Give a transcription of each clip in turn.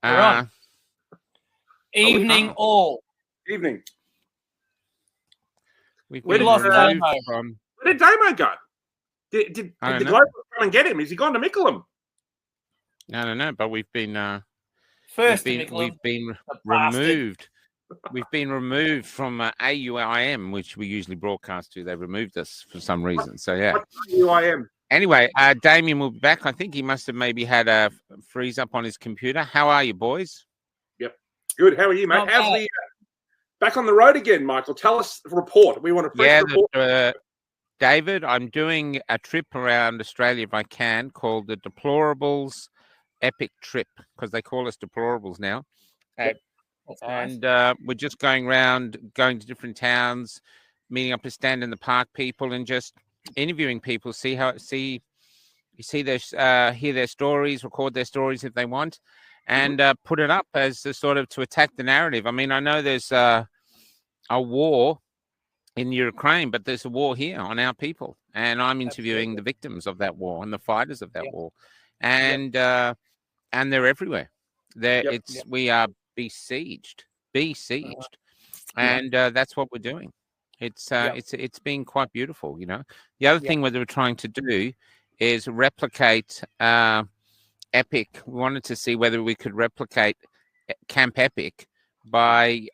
We're on. Evening all. Evening. We lost Damo. Where did Damo go? Did the Global come and get him? Is he gone to Mickleham? I don't know, but we've been removed. We've been removed from AUIM, which we usually broadcast to. They removed us for some reason. So yeah. What's AUIM? Anyway, Damien will be back. I think he must have maybe had a freeze up on his computer. How are you, boys? Yep. Good. How are you, mate? How's the back on the road again, Michael? Tell us, report. We want a fresh report. David, I'm doing a trip around Australia, if I can, called the Deplorables Epic Trip, because they call us Deplorables now. And we're just going to different towns, meeting up to stand in the park people and just interviewing people, hear their stories, record their stories if they want, and put it up as a sort of to attack the narrative. I mean, I know there's a war in Ukraine, but there's a war here on our people, and I'm interviewing the victims of that war and the fighters of that war, and they're everywhere. We are besieged, and that's what we're doing. It's been quite beautiful, you know. The other thing what they were trying to do is replicate Epic. We wanted to see whether we could replicate Camp Epic by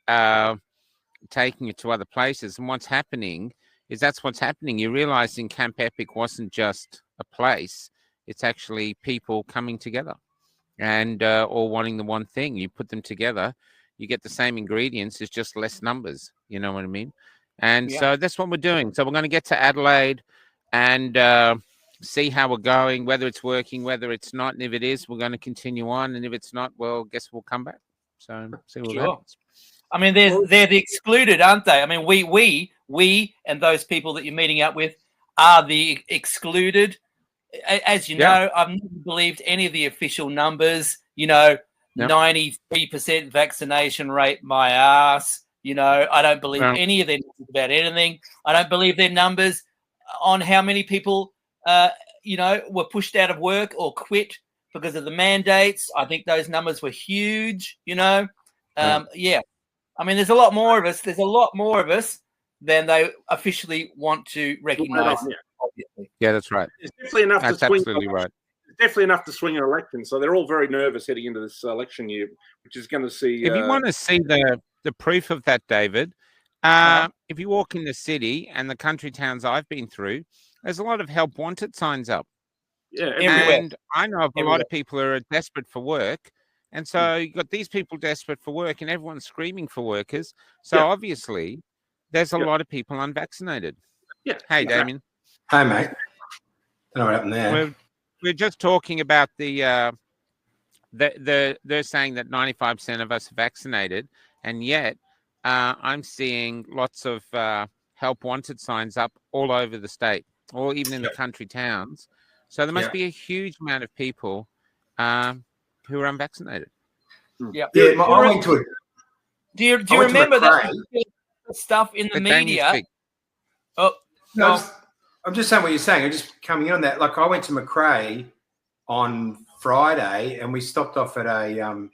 taking it to other places. And what's happening is that's what's happening. You're realizing Camp Epic wasn't just a place. It's actually people coming together and all wanting the one thing. You put them together, you get the same ingredients. It's just less numbers. You know what I mean? And so that's what we're doing. So we're going to get to Adelaide and see how we're going, whether it's working, whether it's not. And if it is, we're going to continue on. And if it's not, well, guess we'll come back. So see what happens. I mean, they're the excluded, aren't they? I mean, we and those people that you're meeting up with are the excluded. As you know, I've never believed any of the official numbers. You know, 93% vaccination rate, my ass. You know, I don't believe any of their numbers about anything. I don't believe their numbers on how many people, were pushed out of work or quit because of the mandates. I think those numbers were huge, you know. I mean, there's a lot more of us. There's a lot more of us than they officially want to recognise. Obviously. Yeah, that's right. It's definitely enough that's to swing. Absolutely right. It's definitely enough to swing an election. So they're all very nervous heading into this election year, which is going to see. If you want to see the proof of that, David, if you walk in the city and the country towns I've been through, there's a lot of help wanted signs up. Yeah, everywhere. And I know of a lot of people who are desperate for work. And so you've got these people desperate for work and everyone's screaming for workers. So obviously there's a lot of people unvaccinated. Yeah. Hey, Damien. Hi, mate. I don't know what happened there. We're just talking about they're saying that 95% of us are vaccinated. And yet I'm seeing lots of help wanted signs up all over the state or even in the country towns. So there must be a huge amount of people who are unvaccinated. Yeah. I went to it. Do you remember that stuff in the media? Oh, no. I'm just saying what you're saying. I'm just coming in on that. Like I went to Macrae on Friday and we stopped off at a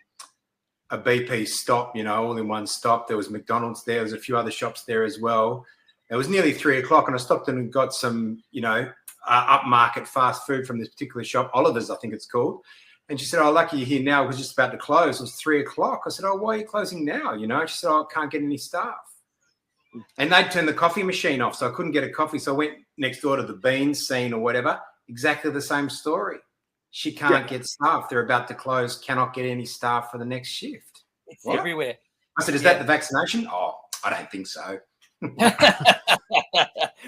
BP stop, you know, all in one stop. There was McDonald's there. There was a few other shops there as well. It was nearly 3:00 and I stopped in and got some, you know, upmarket fast food from this particular shop, Oliver's, I think it's called. And she said, "Oh, lucky you're here now because it's just about to close." It was 3:00. I said, "Oh, why are you closing now?" You know, she said, "Oh, I can't get any staff." And they'd turned the coffee machine off, so I couldn't get a coffee. So I went next door to the beans scene or whatever. Exactly the same story. She can't get staff. They're about to close, cannot get any staff for the next shift. It's everywhere. I said, "Is that the vaccination?" "Oh, I don't think so."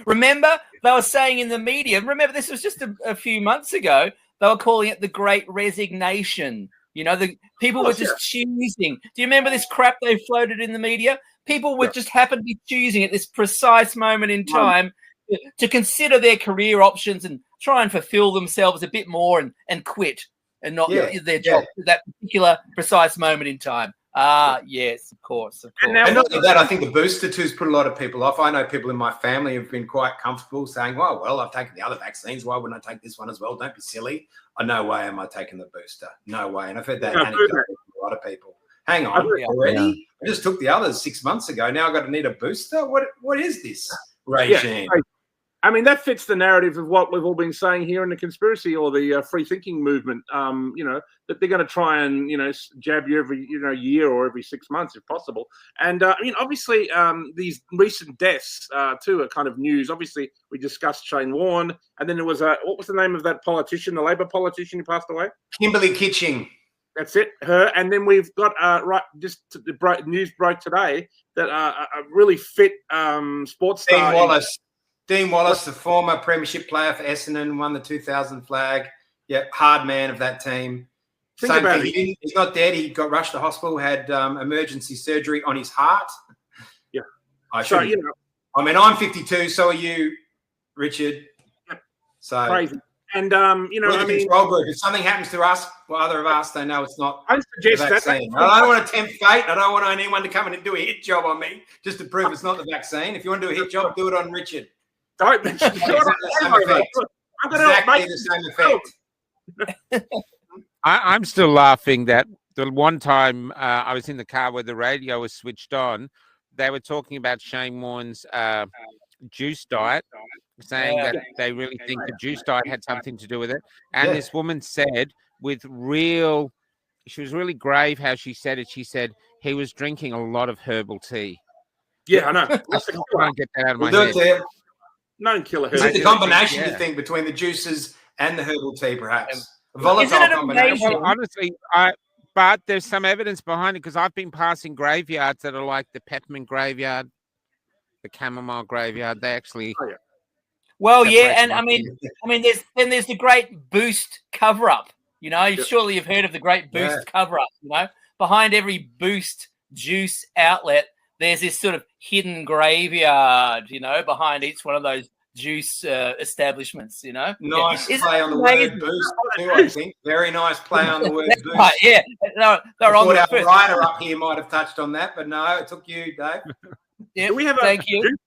Remember, they were saying in the media, remember this was just a few months ago, they were calling it the Great Resignation. You know, the people were just choosing. Do you remember this crap they floated in the media? People would just happen to be choosing at this precise moment in time to consider their career options and try and fulfill themselves a bit more and quit and not their job at that particular precise moment in time. Yes, of course. And not only that, I think the booster two's put a lot of people off. I know people in my family have been quite comfortable saying, "Oh, well, I've taken the other vaccines. Why wouldn't I take this one as well? Don't be silly." No way am I taking the booster. No way. And I've heard that anecdote lot of people. Hang on, already? Yeah. I just took the others 6 months ago. Now I've got to need a booster? What is this regime? Yeah. I mean, that fits the narrative of what we've all been saying here in the conspiracy or the free thinking movement, that they're going to try and, jab you every, year or every 6 months if possible. And, obviously, these recent deaths, too, are kind of news. Obviously, we discussed Shane Warne. And then there was, what was the name of that politician, the Labor politician who passed away? Kimberly Kitching. That's it, her. And then we've got, news broke today that a really fit sports star. Dean Wallace, the former premiership player for Essendon, won the 2000 flag. Yeah, hard man of that team. Same thing. He's not dead. He got rushed to hospital, had emergency surgery on his heart. Yeah. I'm 52, so are you, Richard. Yep. So crazy. And, control group. If something happens to us, well, other of us, they know it's not I suggest the vaccine. I don't want to tempt fate. I don't want anyone to come in and do a hit job on me just to prove it's not the vaccine. If you want to do a hit job, do it on Richard. Don't mention exactly the same effect. I'm still laughing that the one time I was in the car where the radio was switched on, they were talking about Shane Warne's juice diet, saying that they really think the juice diet had something to do with it. And this woman said, she was really grave how she said it. She said he was drinking a lot of herbal tea. Yeah, I know. I still can't get that out of my head. No killer. Is it the combination, you think, between the juices and the herbal tea, perhaps? A volatile combination. Well, honestly, but there's some evidence behind it because I've been passing graveyards that are like the peppermint graveyard, the chamomile graveyard. They actually. Oh, yeah. Well, yeah, and I mean, there's the Great Boost cover-up. Surely you've heard of the Great Boost cover-up. Behind every Boost juice outlet, there's this sort of hidden graveyard, behind each one of those juice establishments, Nice play on the word boost, too, I think. Very nice play on the word boost. Right, yeah. No, they're on the our first. writer up here might have touched on that, but no, it took you, Dave. Yeah, thank you.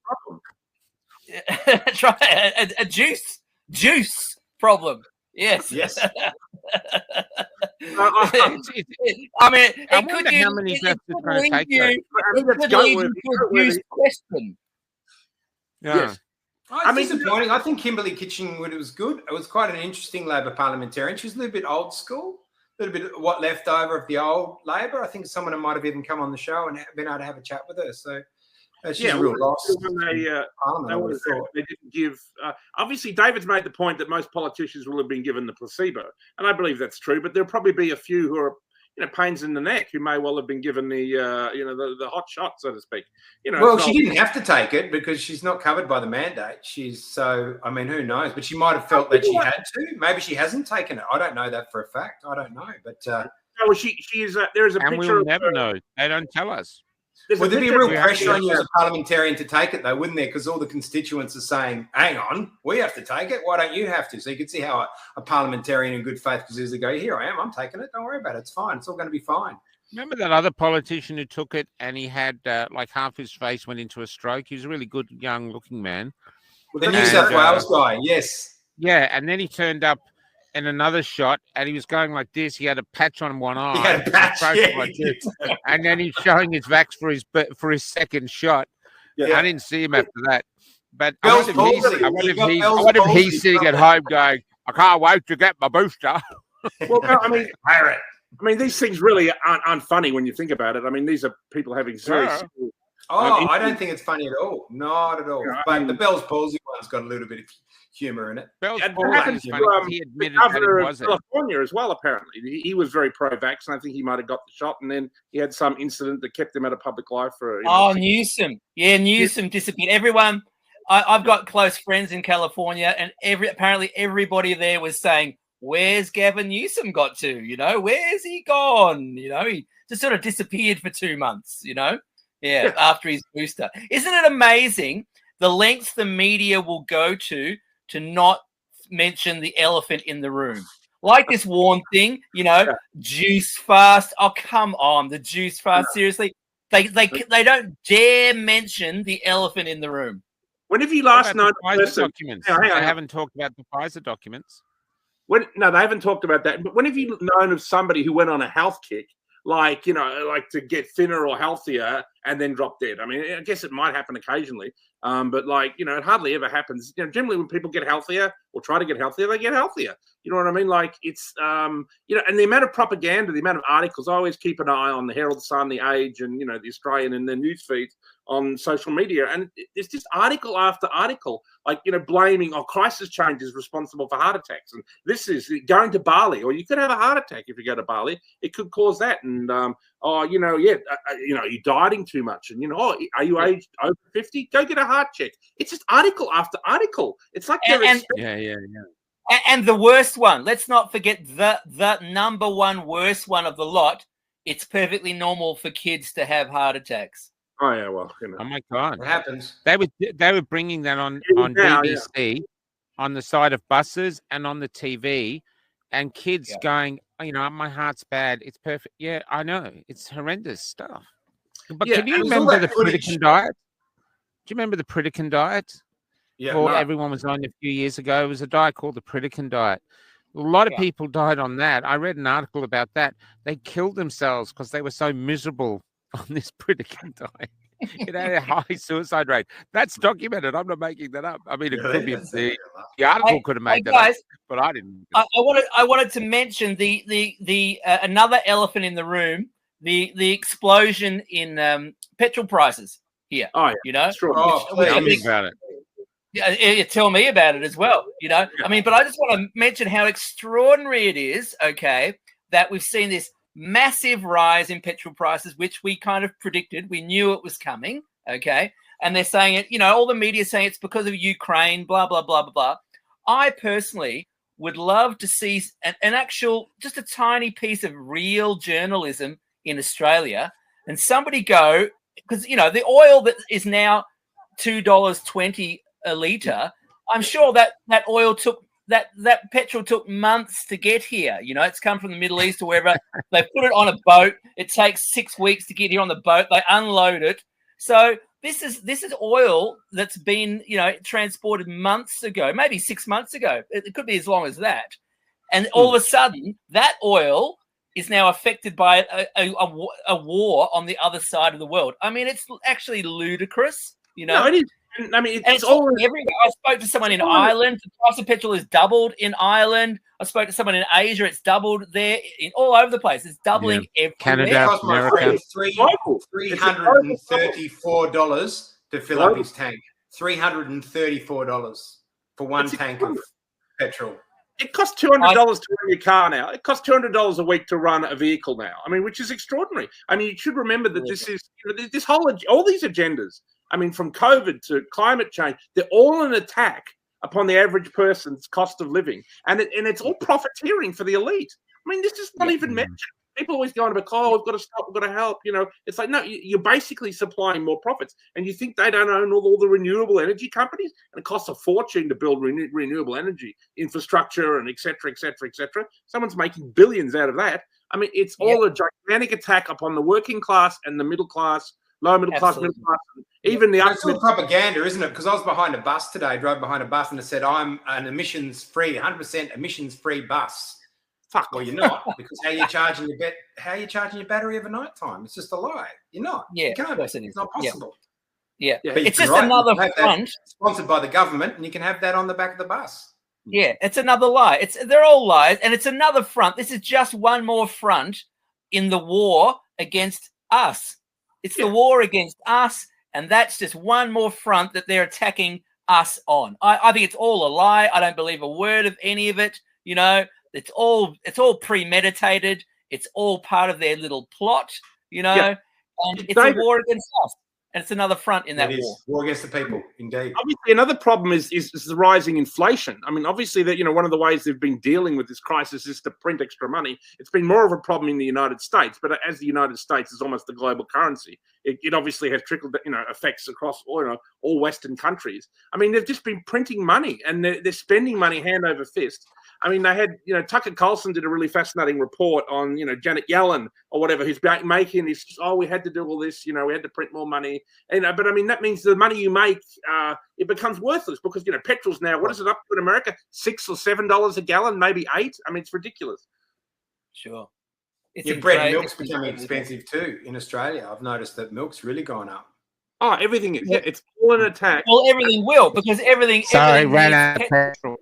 Try a juice problem. Yes. Yes. I mean, it could how many steps it's going to take you. It could lead you to a juice question. Yeah. Yes. It's disappointing. I think Kimberly Kitching was good. It was quite an interesting Labor parliamentarian. She was a little bit old school, a little bit what left over of the old Labor. I think someone might have even come on the show and been able to have a chat with her. So she's a real loss. They didn't give. Obviously, David's made the point that most politicians will have been given the placebo, and I believe that's true. But there'll probably be a few who are, pains in the neck who may well have been given the, the hot shot, so to speak. Well, she didn't have to take it because she's not covered by the mandate. Who knows? But she might have felt that she had to. Maybe she hasn't taken it. I don't know that for a fact. I don't know, but well, she is. There is a and picture. We'll never know. They don't tell us. Would there be real pressure on you as a parliamentarian to take it, though, wouldn't there? Because all the constituents are saying, hang on, we have to take it. Why don't you have to? So you could see how a parliamentarian in good faith could easily go, here I am, I'm taking it. Don't worry about it. It's fine. It's all going to be fine. Remember that other politician who took it and he had half his face went into a stroke? He was a really good, young-looking man. The New South Wales guy, yes. Yeah, and then he turned up in another shot, and he was going like this. He had a patch on one eye. He had a patch, and then he's showing his vax for his second shot. Yeah. I didn't see him after that. But I wonder if he's sitting at home going, I can't wait to get my booster. Well, these things really aren't funny when you think about it. I mean, these are people having serious. I don't think it's funny at all. Not at all. But the Bell's palsy one's got a little bit of humour in it. Bell's palsy, he admitted the governor of California as well, apparently. He was very pro-vax, and I think he might have got the shot, and then he had some incident that kept him out of public life for... Newsom. Yeah, Newsom disappeared. Everyone... I've got close friends in California, and apparently everybody there was saying, where's Gavin Newsom got to? Where's he gone? He just sort of disappeared for 2 months, after his booster. Isn't it amazing the lengths the media will go to not mention the elephant in the room? Like this Warne thing, juice fast. Oh, come on, the juice fast. Seriously, they don't dare mention the elephant in the room. When have you last known documents? They haven't talked about the Pfizer documents. No, they haven't talked about that. But when have you known of somebody who went on a health kick, like, you know, like to get thinner or healthier and then drop dead. I mean, I guess it might happen occasionally, but like, you know, it hardly ever happens. You know, generally when people get healthier or try to get healthier, they get healthier. You know what I mean? Like it's, you know, and the amount of propaganda, the amount of articles, I always keep an eye on the Herald Sun, the Age, and, you know, the Australian and the news feeds on social media. And it's just article after article, like, you know, blaming, crisis change is responsible for heart attacks. And this is going to Bali, or you could have a heart attack if you go to Bali. It could cause that. And, you know, you know, you're dieting too much. And, you know, are you aged over 50? Go get a heart check. It's just article after article. It's like and the worst one, let's not forget the number one worst one of the lot. It's perfectly normal for kids to have heart attacks. Oh yeah, well, you know. Oh my God, It happens. They were bringing that on BBC on the side of buses and on the TV, and kids going, oh, you know, my heart's bad. It's perfect. Yeah, I know. It's horrendous stuff. But can you remember the Pritikin diet? Do you remember the Pritikin diet? Yeah, everyone was on a few years ago. It was a diet called the Pritikin diet. A lot of people died on that. I read an article about that. They killed themselves because they were so miserable on this Pritikin diet. It had a high suicide rate. That's documented. I'm not making that up. I mean, it could be the article could have made that up, but I didn't. I wanted to mention the another elephant in the room, the explosion in petrol prices here. Oh, yeah. You know, tell me about it. Yeah, tell me about it as well. You know, I mean, but I just want to mention how extraordinary it is. Okay, that we've seen this massive rise in petrol prices, which we kind of predicted. We knew it was coming. Okay, and they're saying it. You know, all the media saying it's because of Ukraine. Blah blah blah blah blah. I personally would love to see an actual, just a tiny piece of real journalism in Australia, and somebody go, because you know the oil that is now $2.20 a litre. I'm sure that oil took that petrol took months to get here. You know, it's come from the Middle East or wherever. They put it on a boat. It takes 6 weeks to get here on the boat. They unload it. So this is oil that's been, you know, transported months ago, maybe 6 months ago. It could be as long as that. And all of a sudden, that oil is now affected by a war on the other side of the world. I mean, it's actually ludicrous. You know, no, it is. I mean, it's all everywhere. I spoke to someone in Ireland. The price of petrol has doubled in Ireland. I spoke to someone in Asia. It's doubled there. All over the place. It's doubling everywhere. Canada, America. $334 to fill up his tank. $334 for one tank of petrol. It costs $200 to run your car now. It costs $200 a week to run a vehicle now. I mean, which is extraordinary. I mean, you should remember that this is, you know, this whole, all these agendas, I mean, from COVID to climate change, they're all an attack upon the average person's cost of living. And it's all profiteering for the elite. I mean, this is not even mentioned. People always go on about, oh, we've got to stop, we've got to help. You know, it's like, no, you're basically supplying more profits. And you think they don't own all the renewable energy companies? And it costs a fortune to build renewable energy infrastructure and et cetera, et cetera, et cetera. Someone's making billions out of that. I mean, it's all a gigantic attack upon the working class and the middle class, lower middle class, middle class, even the it's all propaganda, isn't it? Because I was behind a bus today, drove behind a bus, and it said, I'm an emissions-free, 100% emissions-free bus. Fuck. Well, you're not, because how are you charging your battery over night time? It's just a lie. You're not. Yeah, you can't. It's not possible. Yeah. But it's just another front. Sponsored by the government, and you can have that on the back of the bus. Yeah, it's another lie. They're all lies, and it's another front. This is just one more front in the war against us. It's the war against us, and that's just one more front that they're attacking us on. I think it's all a lie. I don't believe a word of any of it. You know, it's all premeditated. It's all part of their little plot. You know, and it's a war against us. And it's another front in that war. War against the people, indeed. Obviously, another problem is the rising inflation. I mean, obviously, that, you know, one of the ways they've been dealing with this crisis is to print extra money. It's been more of a problem in the United States, but as the United States is almost the global currency, it obviously has trickled, you know, effects across all Western countries. I mean, they've just been printing money and they're spending money hand over fist. I mean, they had, you know, Tucker Carlson did a really fascinating report on, you know, Janet Yellen or whatever, who's making this, we had to do all this, you know, we had to print more money. And, but I mean, that means the money you make, it becomes worthless because, you know, petrol's now, what is it up to in America? $6 or $7 a gallon, maybe $8. I mean, it's ridiculous. Sure. bread and milk's becoming expensive too in Australia. I've noticed that milk's really gone up. Oh, everything is. Yeah, it's all an attack. Well, everything will, because everything ran out of needs petrol.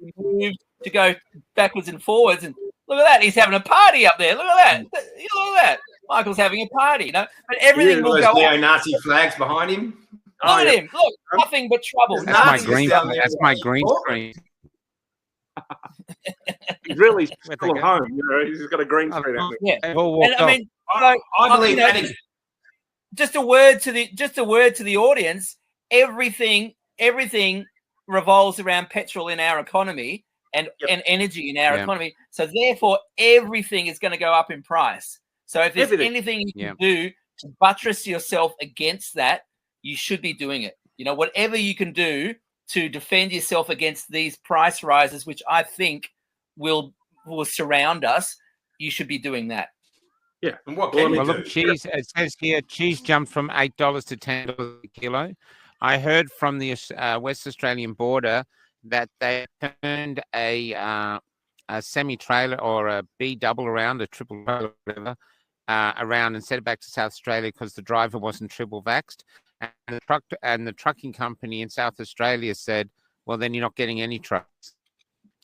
to go backwards and forwards. And look at that, he's having a party up there. Look at that. Look at that. Michael's having a party, you know. But everything will go up. Neo-Nazi flags behind him. Look at him. Look, nothing but trouble. That's my green screen. He's really still at home. You know, he's got a green screen out there. Yeah. And I mean, I believe that just a word to the audience. Everything revolves around petrol in our economy and energy in our economy. So therefore, everything is going to go up in price. So if there's anything you can do to buttress yourself against that, you should be doing it. You know, whatever you can do to defend yourself against these price rises, which I think will surround us, you should be doing that. Yeah. And what can you do? Look, cheese, it says here, cheese jumped from $8 to $10 a kilo. I heard from the West Australian border that they turned a semi-trailer or a B-double around, a triple trailer, whatever, around and sent it back to South Australia because the driver wasn't triple vaxxed. And the trucking company in South Australia said, well, then you're not getting any trucks.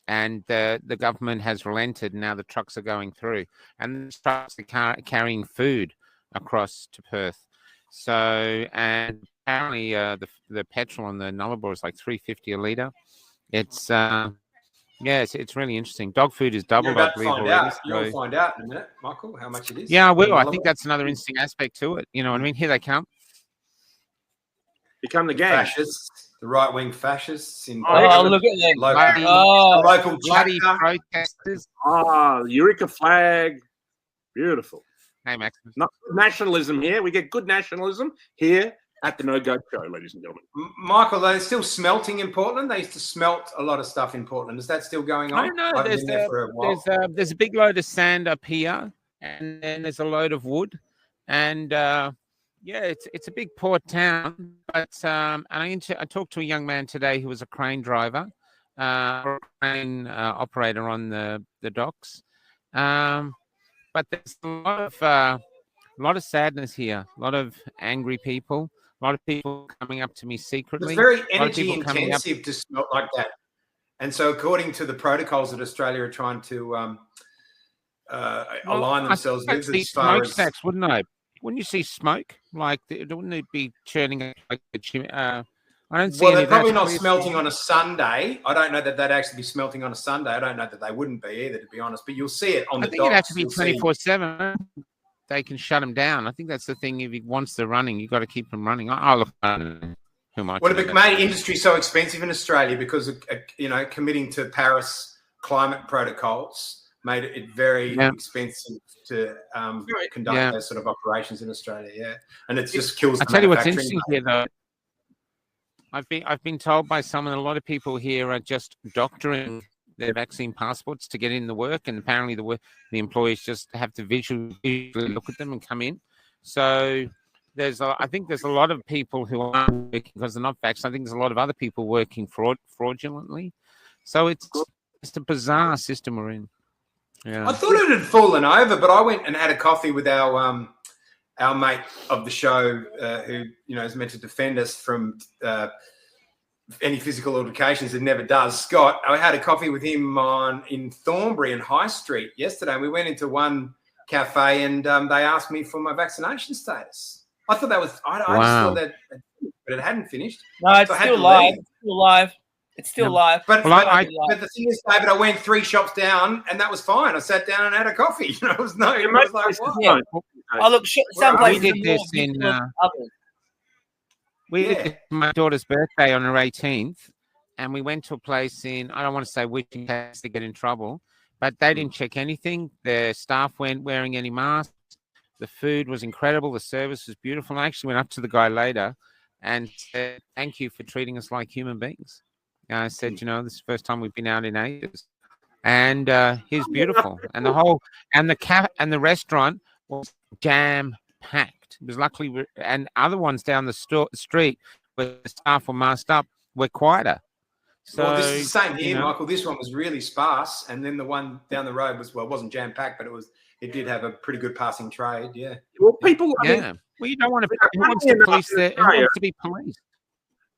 And the government has relented. And now the trucks are going through. And the trucks are carrying food across to Perth. So, and apparently the petrol on the Nullarbor is like $3.50 a litre. It's, it's really interesting. Dog food is doubled, I believe, already. You'll find out in a minute, Michael, how much it is. Yeah, I will. I think that's another interesting aspect to it. You know what I mean? Here they come. Become the gang. Fascists, the right-wing fascists. Look at them. Local bloody protesters. Eureka flag. Beautiful. Hey, Max. Not nationalism here. We get good nationalism here at the No Go Show, ladies and gentlemen. Michael, they're still smelting in Portland. They used to smelt a lot of stuff in Portland. Is that still going on? I don't know. There's a big load of sand up here, and then there's a load of wood. And it's a big port town. But and I talked to a young man today who was a crane driver, or a crane operator on the docks. But there's a lot of sadness here. A lot of angry people. A lot of people coming up to me secretly. It's very energy intensive to smelt like that. And so according to the protocols that Australia are trying to align themselves with, as far as... Smokestacks, wouldn't I? Wouldn't you see smoke? Like, wouldn't it be churning like the I don't see. Well, they're probably not smelting on a Sunday. I don't know that they'd actually be smelting on a Sunday. I don't know that they wouldn't be either, to be honest. But you'll see it on the docks. I think it'd have to be 24/7. They can shut them down. I think that's the thing. If once they're running, you've got to keep them running. Oh, look, who might? Well, it made industry so expensive in Australia because of, committing to Paris climate protocols made it very expensive to conduct those sort of operations in Australia. Yeah, and it just kills. I tell you what's interesting here, though. I've been told by someone, a lot of people here are just doctoring their vaccine passports to get in the work, and apparently the employees just have to visually look at them and come in. So I think there's a lot of people who aren't working because they're not vaccinated. I think there's a lot of other people working fraudulently. So it's a bizarre system we're in. Yeah. I thought it had fallen over, but I went and had a coffee with our mate of the show who is meant to defend us from any physical altercations. It never does. Scott, I had a coffee with him in Thornbury and High Street yesterday. And we went into one cafe and they asked me for my vaccination status. I thought that was, I just thought that, but it hadn't finished. No, it's still live. It's still live. It's still live. But the thing is, David, I went 3 shops down and that was fine. I sat down and had a coffee. It was like, what? Oh, look, some places we did this in my daughter's birthday on her 18th, and we went to a place in, I don't want to say which in case they get in trouble, but they didn't check anything. The staff weren't wearing any masks. The food was incredible. The service was beautiful. I actually went up to the guy later and said, thank you for treating us like human beings. And I said, this is the first time we've been out in ages. And he's beautiful. And the restaurant was jam packed. It was luckily, and other ones down the street where the staff were masked up were quieter. So this is the same here, Michael. This one was really sparse, and then the one down the road wasn't jam packed, but it it did have a pretty good passing trade. Yeah. Well, people. I mean, well, you don't want to. Who wants to police the? Who wants to be policed?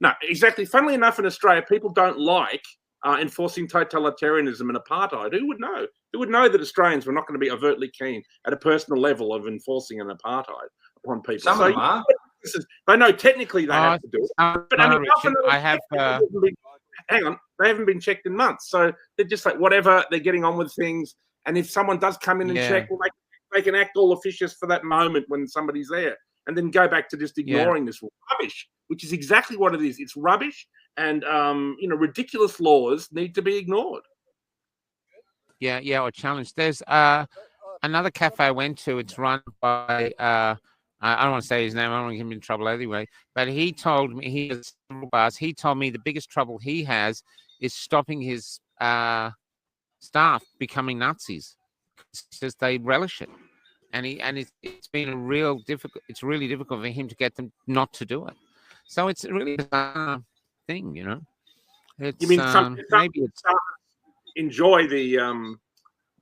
No, exactly. Funnily enough, in Australia, people don't like enforcing totalitarianism and apartheid. Who would know? Who would know that Australians were not going to be overtly keen at a personal level of enforsing an apartheid upon people? Some of them are. They know technically they have to do it. But I mean, hang on, they haven't been checked in months. So they're just like, whatever, they're getting on with things. And if someone does come in and check, well, they can act all officious for that moment when somebody's there and then go back to just ignoring this rubbish, which is exactly what it is. It's rubbish, and, ridiculous laws need to be ignored. Yeah, or challenged. There's another cafe I went to. It's run by... I don't want to say his name. I don't want to get him in trouble anyway. But he told me he has several bars. He told me the biggest trouble he has is stopping his staff becoming Nazis. It's just they relish it, and it's been a real difficult. It's really difficult for him to get them not to do it. So it's really a thing, you know. It's, you mean maybe it's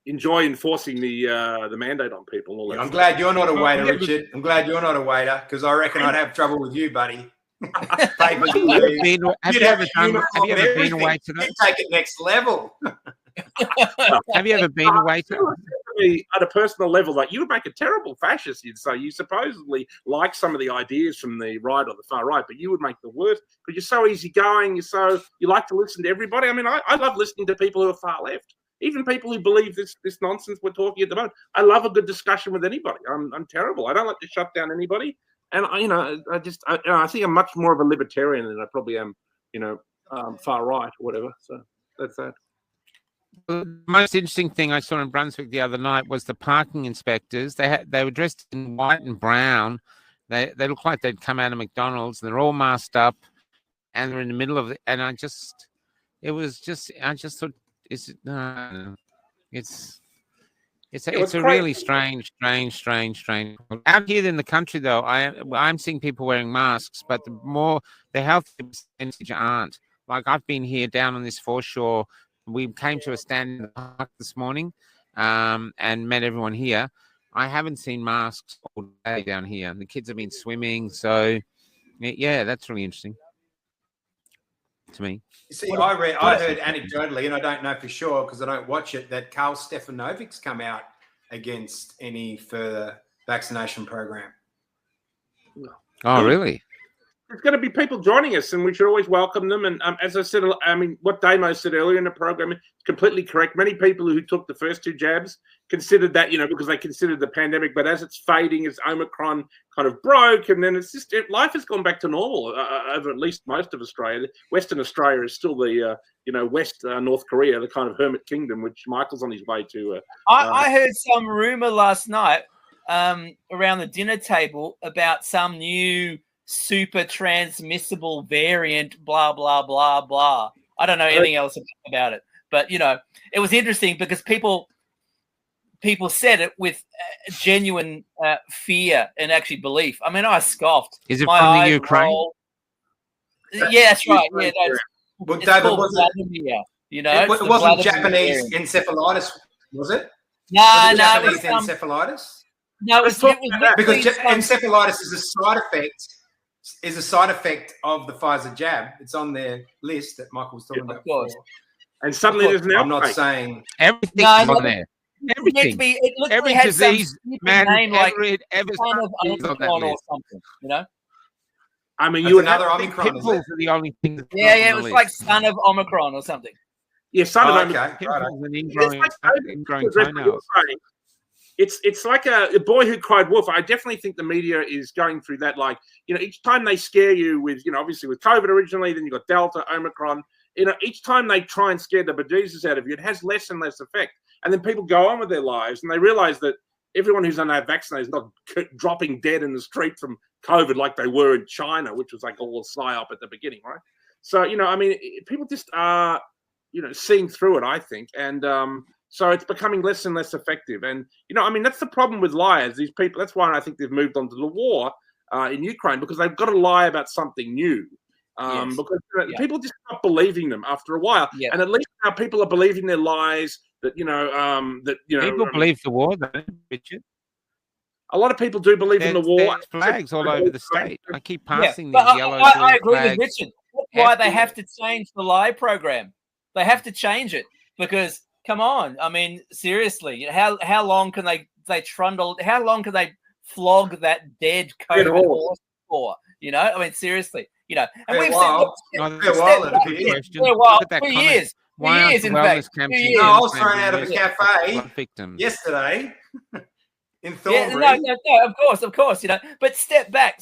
enjoy enforcing the mandate on people. All that I'm glad you're not a waiter, Richard. I'm glad you're not a waiter, because I reckon I'd have trouble with you, buddy. Have you ever been a waiter? You take it next level. Have you ever been a waiter? At a personal level, like, you would make a terrible fascist. You'd say you supposedly like some of the ideas from the right or the far right, but you would make the worst because you're so easygoing. You like to listen to everybody. I mean, I love listening to people who are far left. Even people who believe this nonsense we're talking at the moment. I love a good discussion with anybody. I'm terrible. I don't like to shut down anybody. And I think I'm much more of a libertarian than I probably am, far right or whatever. So that's that. The most interesting thing I saw in Brunswick the other night was the parking inspectors. They were dressed in white and brown. They looked like they'd come out of McDonald's. And they're all masked up, and they're in the middle of it. And I just thought. It's a really strange. Out here in the country, though, I'm seeing people wearing masks, but the health percentage aren't. Like, I've been here down on this foreshore. We came to a stand in the park this morning, and met everyone here. I haven't seen masks all day down here. The kids have been swimming, so yeah, that's really interesting to me. You see, I heard anecdotally, and I don't know for sure because I don't watch it, that Karl Stefanovic's come out against any further vaccination program. Oh, really? There's going to be people joining us, and we should always welcome them. And as I said, I mean, what Damo said earlier in the program is completely correct. Many people who took the first 2 jabs considered that, because they considered the pandemic. But as it's fading, as Omicron kind of broke, and then it's just life has gone back to normal over at least most of Australia. Western Australia is still the West North Korea, the kind of hermit kingdom, which Michael's on his way to. I heard some rumor last night around the dinner table about some new super transmissible variant, blah, blah, blah, blah. I don't know anything else about it. But, it was interesting because people said it with genuine fear and actually belief. I mean, I scoffed. Is it from the Ukraine? Yeah, that's right. Yeah, but David, it wasn't Japanese encephalitis, was it? No, Japanese encephalitis? No, it was because encephalitis is a side effect of the Pfizer jab. It's on their list that Michael was talking about before. And suddenly there's an outbreak. I'm not saying everything's on there. Everything. Every disease, man, ever on or something, I mean, you would another Omicron. Pimples are the only thing. It was like son of Omicron or something. Yeah, son of Omicron. Pimples and ingrowing toenails. It's like a boy who cried wolf. I definitely think the media is going through that. Like, each time they scare you with, obviously with COVID originally, then you got Delta, Omicron. Each time they try and scare the bejesus out of you, it has less and less effect. And then people go on with their lives and they realize that everyone who's unvaccinated is not dropping dead in the street from COVID like they were in China, which was like all a psyop at the beginning, right? So, people just are, seeing through it, I think. And so it's becoming less and less effective. And, that's the problem with liars. These people, that's why I think they've moved on to the war in Ukraine, because they've got to lie about something new. Because people just stop believing them after a while. And at least now people are believing their lies. that people believe the war, though, Richard. A lot of people do believe in the war. There's flags all over the state. I keep passing these yellow I agree flags. with Richard. That's why they have to change the live program. They have to change it because, come on, I mean, seriously, how long can they trundle? How long can they flog that dead COVID horse for? You know, I mean, seriously, you know, and we've said 2 years. 2 years, in fact. 2 years. No, I was thrown out of a cafe yesterday. In Thornbury. No, of course, you know. But step back,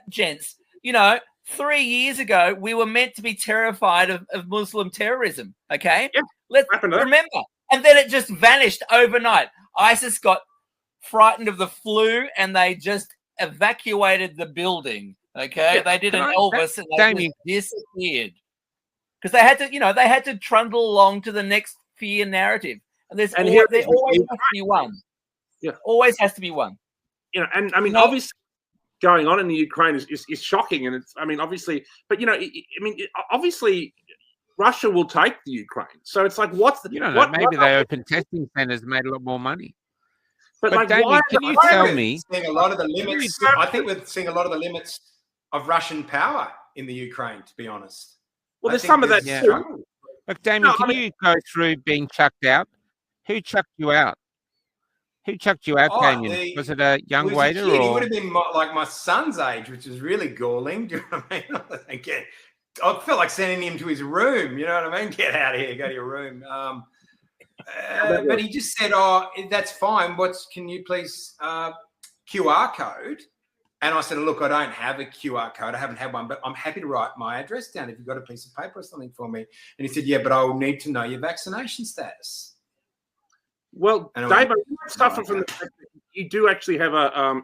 gents. You know, 3 years ago, we were meant to be terrified of Muslim terrorism. Okay, let's remember. And then it just vanished overnight. ISIS got frightened of the flu, and they just evacuated the building. Okay, they did an Elvis, and they just disappeared because they had to trundle along to the next fear narrative. And there always has to be one. Yeah, always has to be one. You know, and I mean, obviously, going on in the Ukraine is shocking, and it's. I mean, obviously, but you know, obviously, Russia will take the Ukraine. So it's like, what's the? Maybe they open testing centers and made a lot more money. But like, Damien, can you tell me? Seeing a lot of the limits. I think we're seeing a lot of the limits of Russian power in the Ukraine. To be honest, well, there's some of that too. Look, Damien, can you go through being chucked out? Who chucked you out? Who chucked you out, Damien? Was it a young waiter? Or? He would have been like my son's age, which was really galling. Do you know what I mean? I felt like sending him to his room. You know what I mean? Get out of here. Go to your room. But he just said, "Oh, that's fine. Can you please QR code?" And I said, "Look, I don't have a QR code. I haven't had one, but I'm happy to write my address down if you've got a piece of paper or something for me." And he said, "Yeah, but I will need to know your vaccination status." Well, Dave, you suffer from the fact that you do actually have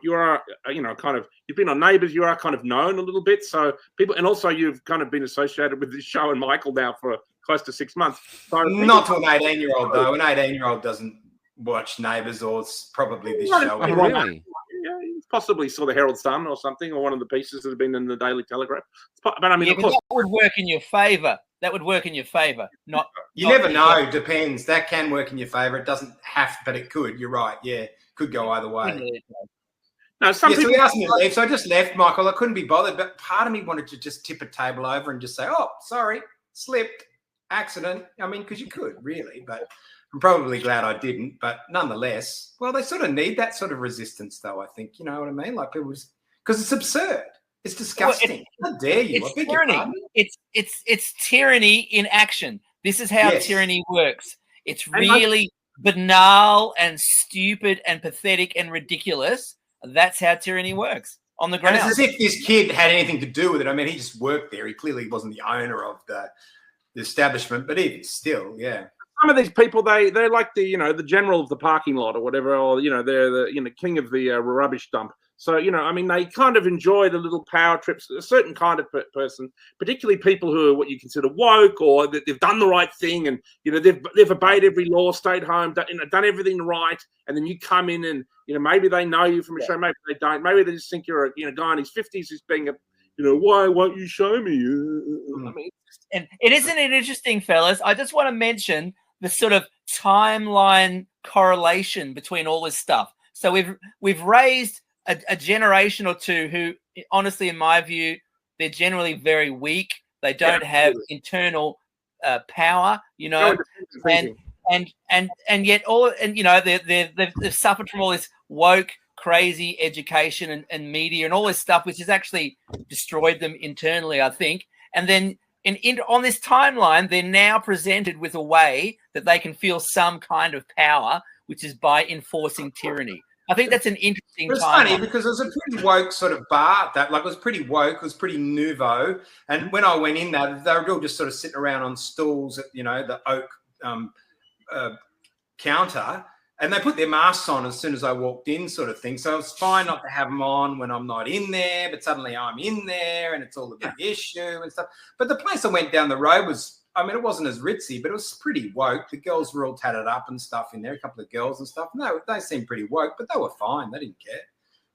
you are, you've been on Neighbours, you are kind of known a little bit. So people, and also you've kind of been associated with this show and Michael now for close to 6 months. So not to an 18-year-old, though. An 18-year-old doesn't watch Neighbours or probably this show. Oh, really? Yeah, possibly saw the Herald Sun or something, or one of the pieces that have been in the Daily Telegraph. But I mean, of course, that would work in your favour. That would work in your favour. You never know. Depends. That can work in your favour. It doesn't have, but it could. You're right. Yeah, could go either way. No, so he asked me to leave, so I just left, Michael. I couldn't be bothered, but part of me wanted to just tip a table over and just say, "Oh, sorry, slipped, accident." I mean, because you could really, but I'm probably glad I didn't. But nonetheless, well, they sort of need that sort of resistance, though. I think you know what I mean. Like it was because it's absurd. It's disgusting. How dare you? It's tyranny. It's tyranny in action. This is how tyranny works. It's really banal and stupid and pathetic and ridiculous. That's how tyranny works on the ground. And it's as if this kid had anything to do with it. I mean, he just worked there. He clearly wasn't the owner of the establishment, but even still, yeah. Some of these people, they're like the general of the parking lot or whatever, or they're the king of the rubbish dump. So I mean, they kind of enjoy the little power trips. A certain kind of person, particularly people who are what you consider woke, or that they've done the right thing, and they've obeyed every law, stayed home, done everything right, and then you come in and maybe they know you from a show, maybe they don't, maybe they just think you're a guy in his 50s who's being why won't you show me? I mean, and isn't it interesting, fellas? I just want to mention the sort of timeline correlation between all this stuff. So we've raised a generation or two who, honestly, in my view, they're generally very weak. They don't have internal power, and yet they've suffered from all this woke, crazy education and media and all this stuff, which has actually destroyed them internally, I think. And then on this timeline, they're now presented with a way that they can feel some kind of power, which is by enforcing tyranny. I think that's an interesting timeline. It's funny because it was a pretty woke sort of bar. It was pretty woke. It was pretty nouveau. And when I went in there, they were all just sort of sitting around on stools at, the oak counter. And they put their masks on as soon as I walked in, sort of thing. So it's fine not to have them on when I'm not in there, but suddenly I'm in there and it's all a big issue and stuff. But the place I went down the road it wasn't as ritzy, but it was pretty woke. The girls were all tatted up and stuff in there, a couple of girls and stuff. No, they seemed pretty woke, but they were fine. They didn't care.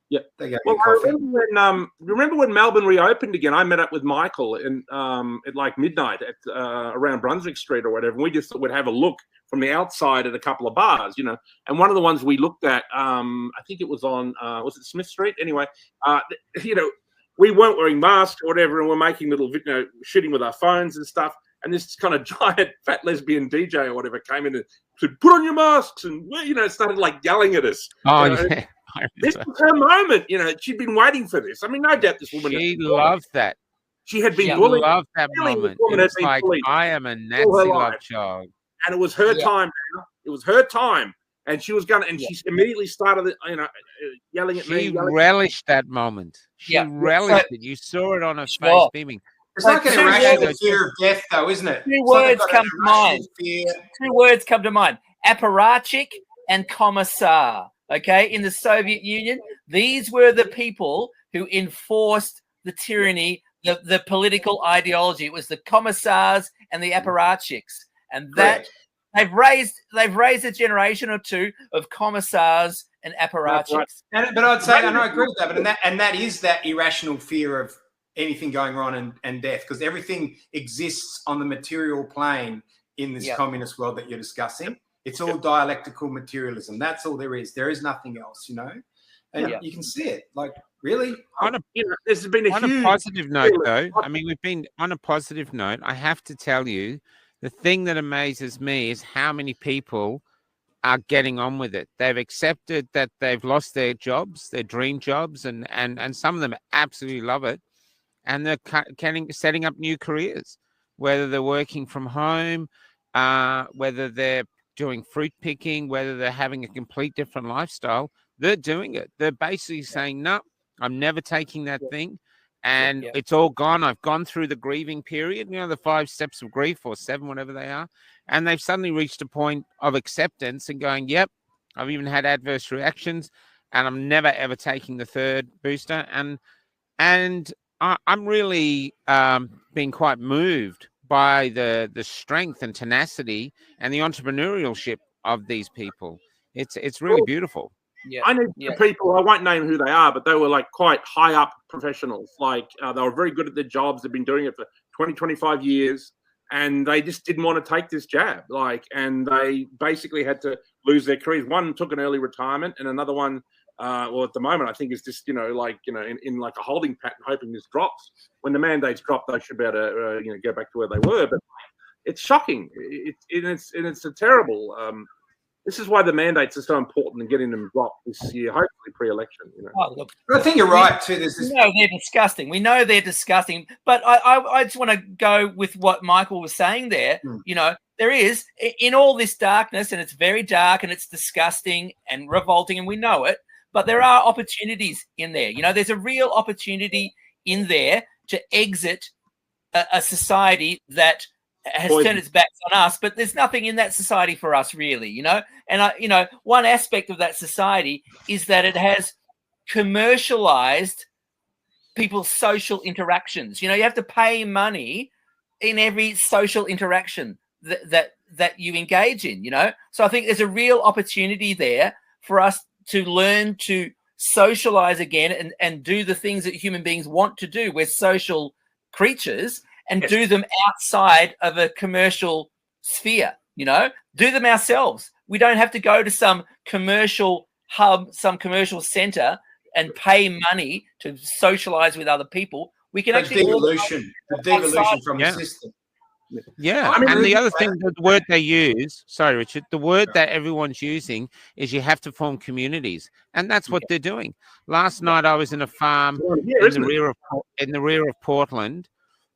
Yeah. Well, I remember when Melbourne reopened again. I met up with Michael at like midnight at around Brunswick Street or whatever. And we just thought we'd have a look from the outside at a couple of bars, you know. And one of the ones we looked at, I think it was on, was it Smith Street? Anyway, you know, we weren't wearing masks or whatever, and we're making little, you know, shooting with our phones and stuff. And this kind of giant fat lesbian DJ or whatever came in and said, "Put on your masks," and, you know, started like yelling at us. Oh, yeah. This was her moment, you know. She'd been waiting for this. I mean, no doubt this woman. She loved that. She had been bullied. Loved that moment. It was like, I am a Nazi love child. And it was her time now. It was her time. And she was going to, and she immediately started, you know, yelling at me. She relished that moment. She relished it. You saw it on her face beaming. It's like an irrational fear of death, though, isn't it? Two words come to mind. Two words come to mind. Apparatchik and commissar. Okay, in the Soviet Union, these were the people who enforced the tyranny, the political ideology. It was the commissars and the apparatchiks, and that they've raised a generation or two of commissars and apparatchiks. But I'd say, and I agree with that. But that is that irrational fear of anything going wrong and death, because everything exists on the material plane in this communist world that you're discussing. It's all dialectical materialism. That's all there is. There is nothing else, you know. And you can see it. Like, really? There's been a positive note, though. I mean, we've been on a positive note. I have to tell you, the thing that amazes me is how many people are getting on with it. They've accepted that they've lost their jobs, their dream jobs, and some of them absolutely love it. And they're setting up new careers, whether they're working from home, whether they're doing fruit picking, whether they're having a complete different lifestyle, they're doing it. They're basically saying, no, I'm never taking that thing. And it's all gone. I've gone through the grieving period, you know, the 5 steps of grief or 7, whatever they are. And they've suddenly reached a point of acceptance and going, yep, I've even had adverse reactions and I'm never, ever taking the 3rd booster. And I'm really being quite moved by the strength and tenacity and the entrepreneurship of these people. It's really beautiful. Yeah, I know people, I won't name who they are, but they were like quite high up professionals. Like they were very good at their jobs. They've been doing it for 20, 25 years, and they just didn't want to take this jab. And they basically had to lose their careers. One took an early retirement, and another one, well, at the moment, I think is just, in like a holding pattern, hoping this drops. When the mandates drop, they should be able to, go back to where they were. But it's shocking. It's a terrible. This is why the mandates are so important in getting them dropped this year, hopefully pre-election. Oh, look, I think you're right too. They're disgusting. We know they're disgusting. But I just want to go with what Michael was saying there. You know, there is, in all this darkness, and it's very dark and it's disgusting and revolting, and we know it. But there are opportunities in there. You know, there's a real opportunity in there to exit a society that has turned its backs on us, but there's nothing in that society for us, really, you know. And one aspect of that society is that it has commercialized people's social interactions. You know, you have to pay money in every social interaction that you engage in, you know. So I think there's a real opportunity there for us to learn to socialize again and do the things that human beings want to do. We're social creatures, and do them outside of a commercial sphere, you know, do them ourselves. We don't have to go to some commercial hub, some commercial center and pay money to socialize with other people. We can actually devolution from the system. Yeah, and the other thing, the word they use, sorry, Richard, the word that everyone's using is you have to form communities, and that's what they're doing. Last night I was in a farm in the rear of Portland,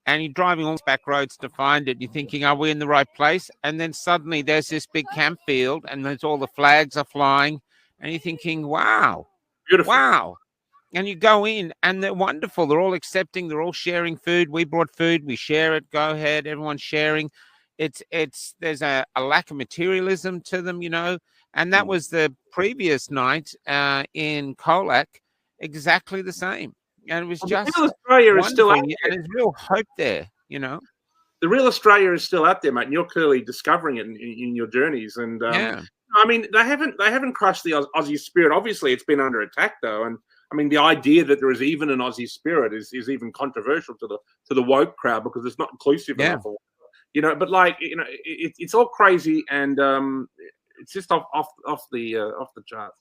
and you're driving all back roads to find it. You're thinking, are we in the right place? And then suddenly there's this big camp field, and there's all the flags are flying, and you're thinking, wow, beautiful, wow. And you go in, and they're wonderful. They're all accepting. They're all sharing food. We brought food. We share it. Go ahead. Everyone's sharing. There's a lack of materialism to them, you know. And that was the previous night in Colac, exactly the same. And it was just real Australia is still out there. And there's real hope there, you know. The real Australia is still out there, mate. And you're clearly discovering it in your journeys. And I mean, they haven't crushed the Aussie spirit. Obviously, it's been under attack though, and I mean, the idea that there is even an Aussie spirit is even controversial to the woke crowd because it's not inclusive enough. You know, but like, you know, it's all crazy and it's just off the charts.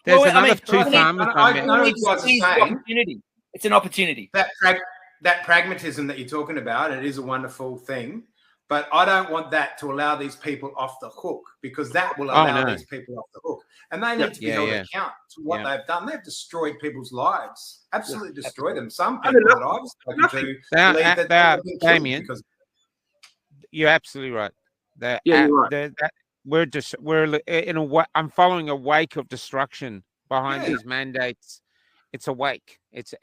There's another two farmers. I know what you guys are saying. It's an opportunity. That pragmatism that you're talking about, it is a wonderful thing. But I don't want that to allow these people off the hook, because that will allow these people off the hook. And they need to be held account to what they've done. They've destroyed people's lives. Absolutely destroyed them. Some people that I've spoken to believe that Damien, you're absolutely right. You're right. We're in a way. I'm following a wake of destruction behind these mandates. It's a wake. It's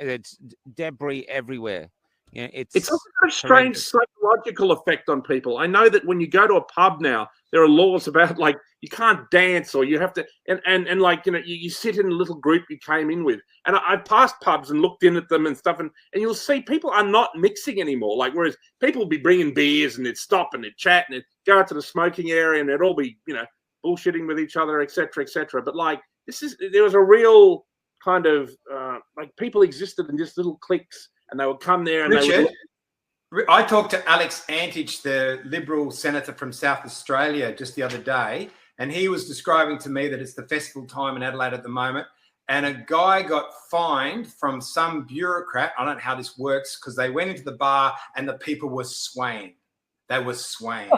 debris everywhere. You know, it's also got a strange psychological effect on people. I know that when you go to a pub now, there are laws about like you can't dance or you have to, and like, you know, you sit in a little group you came in with. And I've passed pubs and looked in at them and stuff, and you'll see people are not mixing anymore. Like, whereas people will be bringing beers and they'd stop and they'd chat and they'd go out to the smoking area and they'd all be, you know, bullshitting with each other, etc., etc. But like, there was a real kind of like people existed in just little cliques. And they would come there and Richard, I talked to Alex Antich, the Liberal senator from South Australia, just the other day, and he was describing to me that it's the festival time in Adelaide at the moment, and a guy got fined from some bureaucrat. I don't know how this works, because they went into the bar and the people were swaying. They were swaying.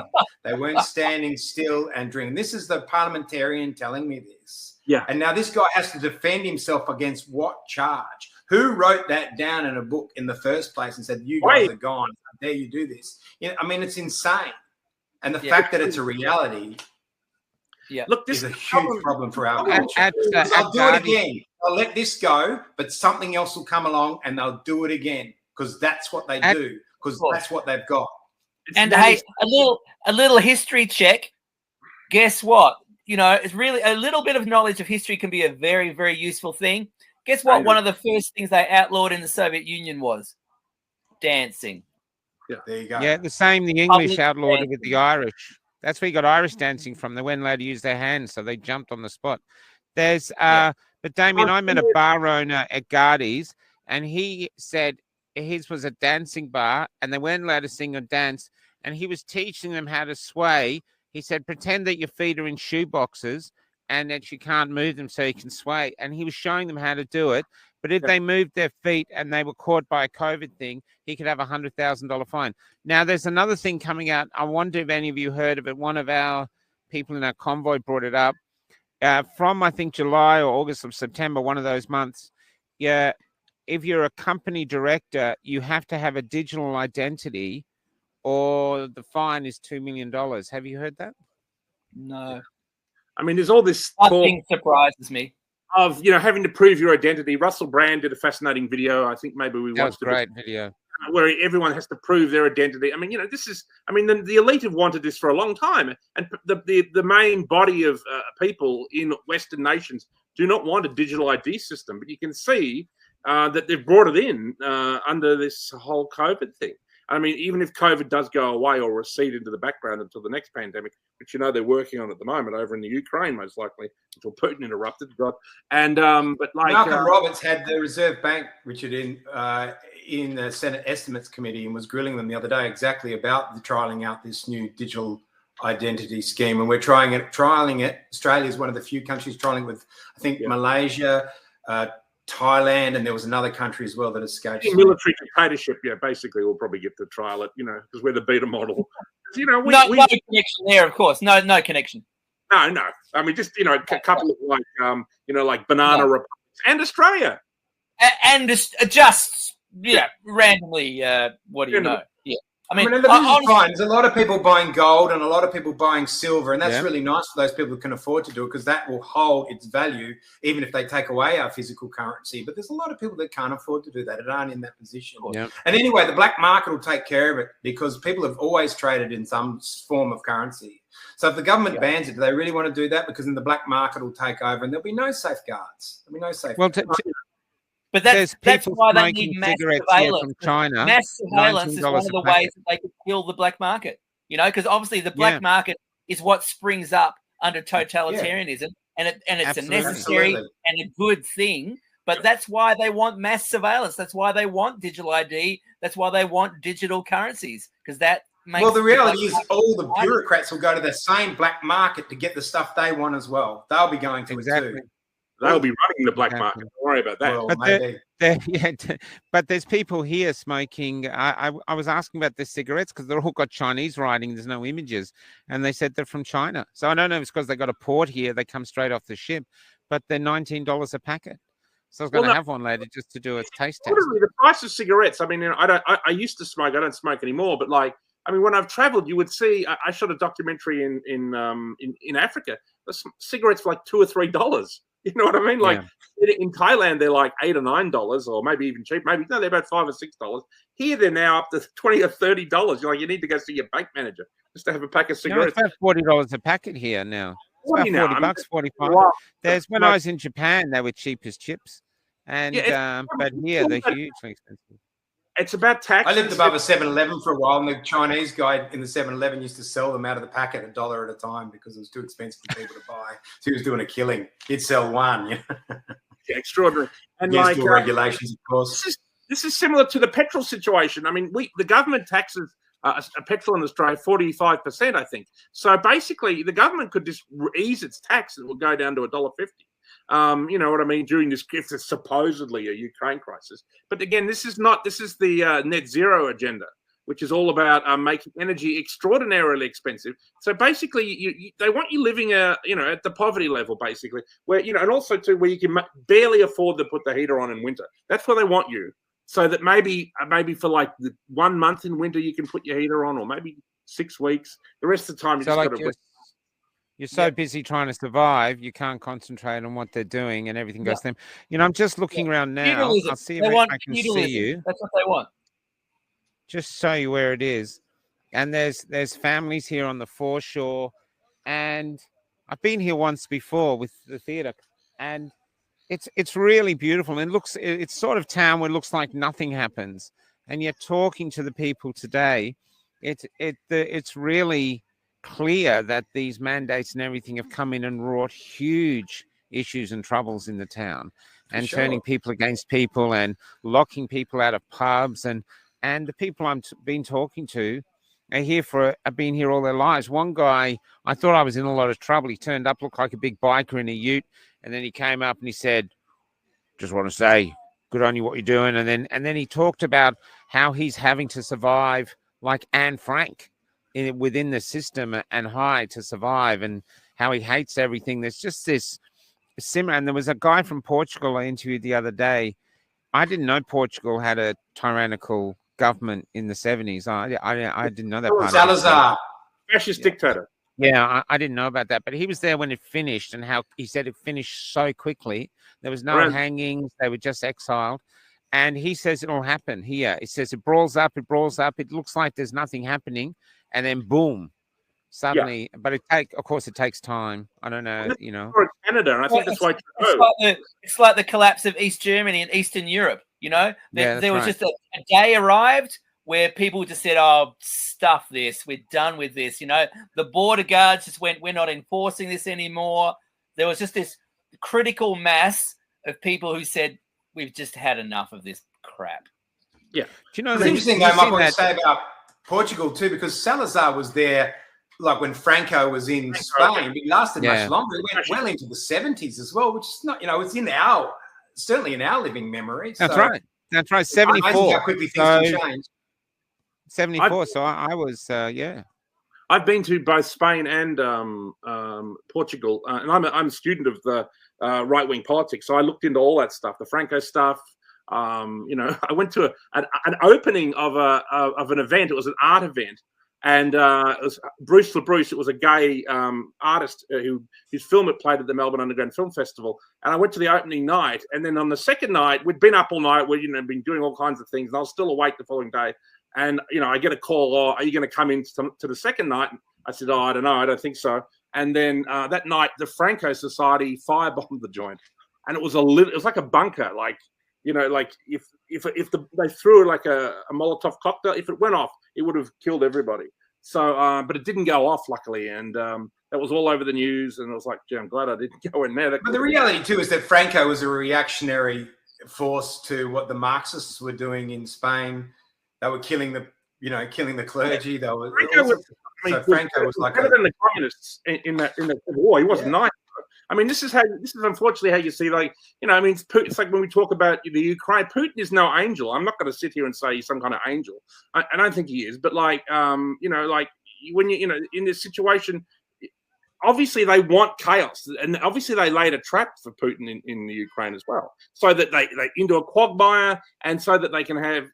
They weren't standing still and drinking. This is the parliamentarian telling me this. Yeah. And now this guy has to defend himself against what charge? Who wrote that down in a book in the first place and said, you guys are gone, how dare you do this? You know, I mean, it's insane. And the fact that it's a reality look, this is a huge problem for our culture. I'll do it again. I'll let this go, but something else will come along and they'll do it again, because that's what they do, because that's what they've got. And hey, a little history check. Guess what? You know, it's really a little bit of knowledge of history can be a very, very useful thing. Guess what? One of the first things they outlawed in the Soviet Union was dancing. Yeah, there you go. Yeah, the same. The English outlawed it with the Irish. That's where you got Irish dancing from. They weren't allowed to use their hands, so they jumped on the spot. There's, but Damien, I met a bar owner at Gardy's, and he said his was a dancing bar, and they weren't allowed to sing or dance, and he was teaching them how to sway. He said, pretend that your feet are in shoe boxes and that you can't move them so you can sway. And he was showing them how to do it. But if they moved their feet and they were caught by a COVID thing, he could have a $100,000 fine. Now, there's another thing coming out. I wonder if any of you heard of it. One of our people in our convoy brought it up. From, I think, July or August or September, one of those months, if you're a company director, you have to have a digital identity or the fine is $2 million. Have you heard that? No. I mean, there's all this Nothing surprises me. Of, you know, having to prove your identity. Russell Brand did a fascinating video. I think maybe we watched it. Great video. Where everyone has to prove their identity. I mean, you know, this is, I mean, the elite have wanted this for a long time. And the main body of people in Western nations do not want a digital ID system. But you can see that they've brought it in under this whole COVID thing. I mean, even if COVID does go away or recede into the background until the next pandemic, which, you know, they're working on at the moment over in the Ukraine, most likely, until Putin interrupted. God. And but like Malcolm Roberts had the Reserve Bank, Richard, in the Senate Estimates Committee and was grilling them the other day exactly about the trialing out this new digital identity scheme. And we're trialing it. Australia is one of the few countries trialing with, I think, Malaysia, Thailand, and there was another country as well that escaped. Military dictatorship, basically we'll probably get to trial it, you know, because we're the beta model. You know, no connection there, of course. No connection. No. I mean, just, you know, a couple of like, you know, like banana republics and Australia, and just randomly. What do you know? Yeah. I mean, this is fine. There's a lot of people buying gold and a lot of people buying silver, and that's really nice for those people who can afford to do it, because that will hold its value even if they take away our physical currency. But there's a lot of people that can't afford to do that, that aren't in that position. Yep. And anyway, the black market will take care of it, because people have always traded in some form of currency. So if the government bans it, do they really want to do that? Because then the black market will take over and there'll be no safeguards. There'll be no safeguards. But that's why they need mass surveillance. From China. Mass surveillance is one of the ways that they could kill the black market. You know, because obviously the black market is what springs up under totalitarianism, and it's a necessary and a good thing. But that's why they want mass surveillance. That's why they want digital ID. That's why they want digital currencies, because that makes. Well, the reality is all the bureaucrats will go to the same black market to get the stuff they want as well. They'll be going to it too. They'll be running the black market. Don't worry about that. Well, But maybe. but there's people here smoking. I was asking about the cigarettes because they're all got Chinese writing. There's no images, and they said they're from China. So I don't know if it's because they got a port here. They come straight off the ship, but they're $19 a packet. So I was going to have one later just to do a taste test. Literally, the price of cigarettes. I mean, I used to smoke. I don't smoke anymore. But like, I mean, when I've travelled, you would see. I shot a documentary in Africa. Cigarettes for like $2 or $3. You know what I mean? Like in Thailand, they're like $8 or $9, or maybe even cheap. Maybe no, they're about $5 or $6. Here, they're now up to $20 or $30. You're like, you need to go see your bank manager just to have a pack of cigarettes. No, it's about $40 a packet here now. It's about $40, 45. There's when I was in Japan, they were cheap as chips, and but here they're hugely expensive. It's about tax. I lived above a 7-Eleven for a while, and the Chinese guy in the 7-Eleven used to sell them out of the packet $1 at a time because it was too expensive for people to buy. So he was doing a killing. He'd sell one. You know? Yeah, extraordinary. And like regulations, of course. This is similar to the petrol situation. I mean, the government taxes a petrol in Australia 45%, I think. So basically, the government could just ease its tax and it will go down to $1.50. You know what I mean? During this, if it's supposedly a Ukraine crisis. But again, this is the net zero agenda, which is all about making energy extraordinarily expensive. So basically, they want you living, at the poverty level, basically, where and also too where you can barely afford to put the heater on in winter. That's where they want you, so that maybe for like 1 month in winter you can put your heater on, or maybe 6 weeks. The rest of the time you just got to. You're so busy trying to survive, you can't concentrate on what they're doing, and everything goes to them. I'm just looking around now. Feudalism. I'll see if I can see you. That's what they want. Just show you where it is. And there's families here on the foreshore, and I've been here once before with the theatre, and it's really beautiful. And it's sort of town where it looks like nothing happens, and you're talking to the people today. It's really clear that these mandates and everything have come in and wrought huge issues and troubles in the town, and turning people against people and locking people out of pubs, and the people I'm been talking to have been here all their lives. One guy, I thought I was in a lot of trouble. He turned up, looked like a big biker in a ute, and then he came up and he said, "Just want to say, good on you what you're doing." And then he talked about how he's having to survive like Anne Frank within the system and hide to survive, and how he hates everything. There's just this similar. And there was a guy from Portugal I interviewed the other day. I didn't know Portugal had a tyrannical government in the 70s. I didn't know that part. Salazar, fascist dictator. Yeah, I didn't know about that, but he was there when it finished, and how he said it finished so quickly. There was no hangings; they were just exiled. And he says it'll happen here. He says it brawls up. It looks like there's nothing happening, and then boom, suddenly. Yeah. But of course, it takes time. I don't know, For Canada, and I think that's why it's like the collapse of East Germany and Eastern Europe. There was just a day arrived where people just said, "Oh, stuff this. We're done with this." The border guards just went, "We're not enforcing this anymore." There was just this critical mass of people who said, "We've just had enough of this crap." Yeah. Do you know it's interesting, Michael, to say about Portugal too, because Salazar was there like when Franco was in Spain, but it lasted much longer. It went well into the 70s as well, which is not, it's in certainly in our living memory. That's right. 74. How quickly things can change. 74. So I was, I've been to both Spain and Portugal, and I'm a student of the right-wing politics, so I looked into all that stuff, the Franco stuff. I went to an opening of an event. It was an art event, and it was Bruce for Bruce. It was a gay artist whose film it played at the Melbourne Underground Film Festival. And I went to the opening night, and then on the second night, we'd been up all night. We'd been doing all kinds of things, and I was still awake the following day. And I get a call. "Oh, are you going to come in to the second night?" I said, "Oh, I don't know. I don't think so." And then that night, the Franco Society firebombed the joint, and it was like a bunker, like if they threw like a Molotov cocktail, if it went off, it would have killed everybody. So, but it didn't go off, luckily, and that was all over the news. And I was like, gee, I'm glad I didn't go in there. But the reality too is that Franco was a reactionary force to what the Marxists were doing in Spain. They were killing the clergy. They were Franco was like better than the communists in the war. He wasn't nice. I mean, this is unfortunately how you see, like, I mean, it's like when we talk about the Ukraine, Putin is no angel. I'm not going to sit here and say he's some kind of angel. I don't think he is, but like, like when in this situation, obviously they want chaos, and obviously they laid a trap for Putin in the Ukraine as well, so that they into a quagmire, and so that they can have,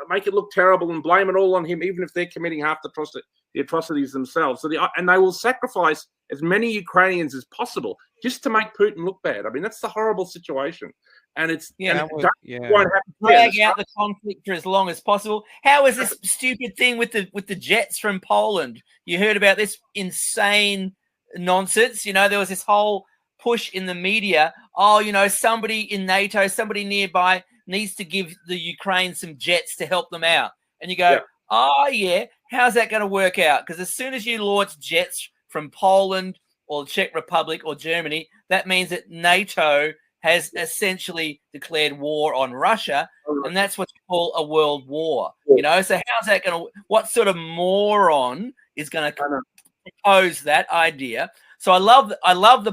make it look terrible and blame it all on him, even if they're committing half the atrocities themselves. So and they will sacrifice as many Ukrainians as possible just to make Putin look bad. I mean, that's the horrible situation. And it's drag out the conflict for as long as possible. How is this stupid thing with the jets from Poland? You heard about this insane nonsense. There was this whole push in the media. Oh, somebody in NATO, somebody nearby needs to give the Ukraine some jets to help them out. And you go, oh yeah, how's that going to work out? Because as soon as you launch jets from Poland or the Czech Republic or Germany, that means that NATO has essentially declared war on Russia, and that's what you call a world war. So how's that going to? What sort of moron is going to propose that idea? So I love the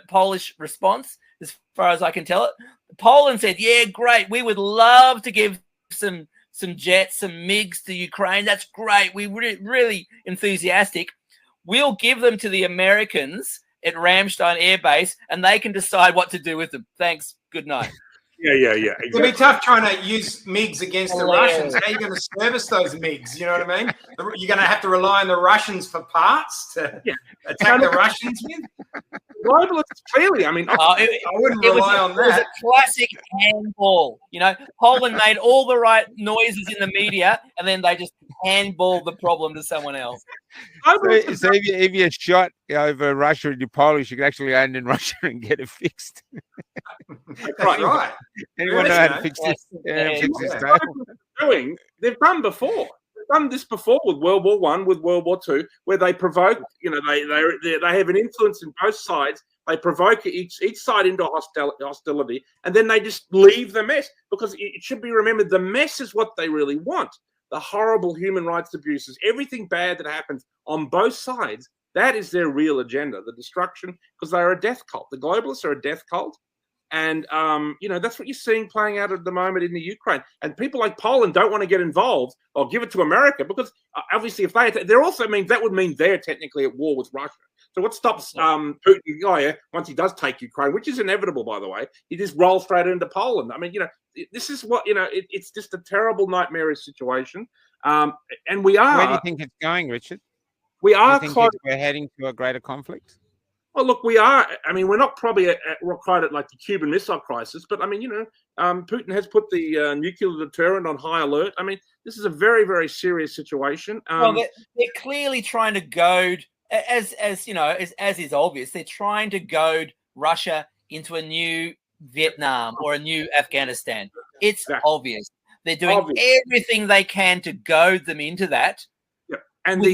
Polish response, as far as I can tell it. Poland said, "Yeah, great. We would love to give some jets, some MiGs to Ukraine. That's great. We're really enthusiastic. We'll give them to the Americans at Ramstein Air Base, and they can decide what to do with them. Thanks. Good night." Yeah. Exactly. It'll be tough trying to use MiGs against the Russians. How are you going to service those MiGs? You know what I mean? You're going to have to rely on the Russians for parts to attack the Russians with? Globalists, clearly. I mean, I wouldn't rely on that. It was a classic handball. Poland made all the right noises in the media, and then they just handballed the problem to someone else. So if you shot over Russia and you're Polish, you can actually land in Russia and get it fixed. That's right. Anyone know how to fix this? They've done before. They've done this before with World War I, with World War II, where they provoke. They have an influence in both sides. They provoke each side into hostility, and then they just leave the mess, because it should be remembered the mess is what they really want. The horrible human rights abuses, everything bad that happens on both sides, that is their real agenda, the destruction, because they are a death cult. The globalists are a death cult. And, that's what you're seeing playing out at the moment in the Ukraine. And people like Poland don't want to get involved or give it to America, because obviously if they're also that would mean they're technically at war with Russia. So what stops Putin, once he does take Ukraine, which is inevitable, by the way, he just rolls straight into Poland. I mean, this is what, it's just a terrible, nightmarish situation. And we are. Where do you think it's going, Richard? We are. We're heading to a greater conflict? Well, look, we are. I mean, we're not probably quite at like the Cuban Missile Crisis, but I mean, Putin has put the nuclear deterrent on high alert. I mean, this is a very, very serious situation. Well, they're clearly trying to goad, as is obvious, they're trying to goad Russia into a new Vietnam or a new Afghanistan. It's obvious. They're doing everything they can to goad them into that. Yeah, and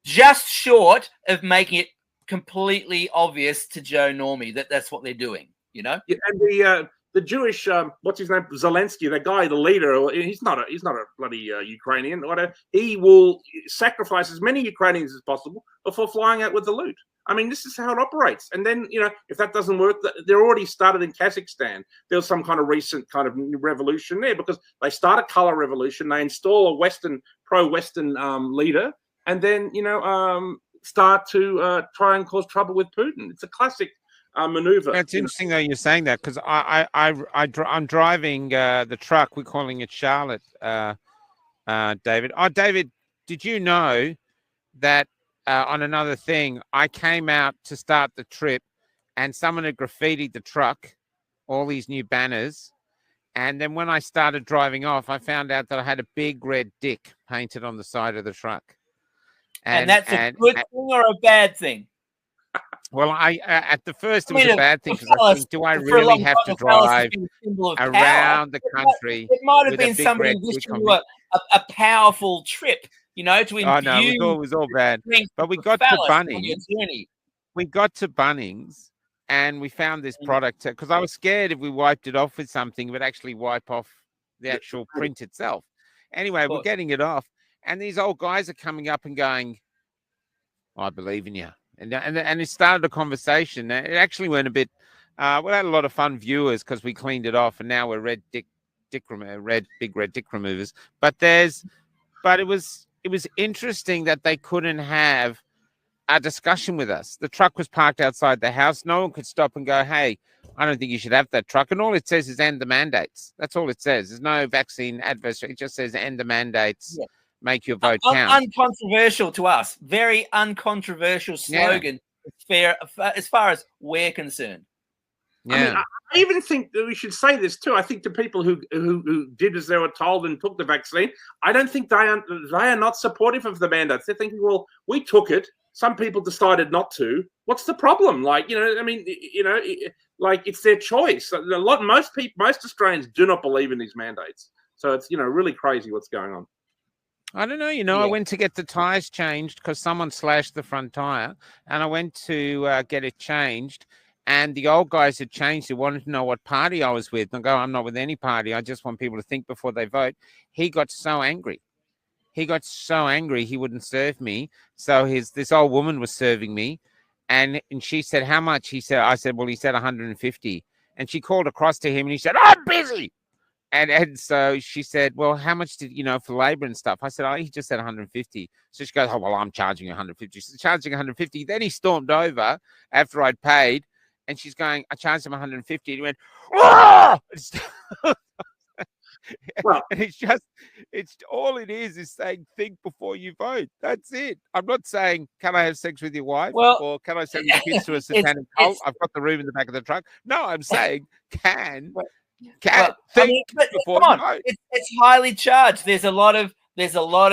just short of making it completely obvious to Joe Normie that that's what they're doing, Yeah, and the Jewish what's his name, Zelensky, that guy, the leader, he's not a bloody Ukrainian. Whatever. He will sacrifice as many Ukrainians as possible before flying out with the loot. I mean, this is how it operates. And then, if that doesn't work, they're already started in Kazakhstan. There was some kind of recent kind of revolution there, because they start a color revolution. They install a pro-Western leader, and then start to try and cause trouble with Putin. It's a classic maneuver. It's interesting though you're saying that, because I'm driving the truck. We're calling it Charlotte, David. Oh, David, did you know that on another thing, I came out to start the trip and someone had graffitied the truck, all these new banners. And then when I started driving off, I found out that I had a big red dick painted on the side of the truck. And that's a good thing or a bad thing? Well, at the first it was a bad thing, because I think, do I really have to drive around the country? It might have been somebody wishing you a powerful trip, you know, to imbue. Oh no, it was all bad. But we got to Bunnings. We got to Bunnings, and we found this product because I was scared if we wiped it off with something, it would actually wipe off the actual print itself. Anyway, we're getting it off, and these old guys are coming up and going, "I believe in you," and it started a conversation. It actually went a bit. We had a lot of fun viewers because we cleaned it off, and now we're big red dick removers. But it was interesting that they couldn't have a discussion with us. The truck was parked outside the house. No one could stop and go, "Hey, I don't think you should have that truck." And all it says is end the mandates. That's all it says. There's no vaccine adverse. It just says end the mandates. Yeah. Make your vote count. Uncontroversial to us. Very uncontroversial slogan. Yeah. As far as we're concerned. Yeah. I mean, I even think that we should say this too. I think the people who did as they were told and took the vaccine, I don't think they are not supportive of the mandates. They're thinking, well, we took it. Some people decided not to. What's the problem? Like, you know, I mean, you know, like it's their choice. Most Australians do not believe in these mandates. So it's, you know, really crazy what's going on. I don't know. You know, I went to get the tires changed because someone slashed the front tire, and I went to get it changed. And the old guys had changed. He wanted to know what party I was with. And I go, "I'm not with any party. I just want people to think before they vote." He got so angry. He wouldn't serve me. So this old woman was serving me. And she said, "How much?" I said, "Well, he said 150. And she called across to him and he said, "I'm busy." And so she said, "Well, how much did you know for labor and stuff?" I said, "Oh, he just said 150. So she goes, "Oh, well, I'm charging 150. She's charging 150. Then he stormed over after I'd paid. And she's going, "I charged him 150. And he went, "Oh!" Well, and it's all it is saying think before you vote. That's it. I'm not saying, "Can I have sex with your wife?" Or "Can I send your kids to a satanic cult? I've got the room in the back of the truck." No, I'm saying think before you vote. It's highly charged. There's a lot of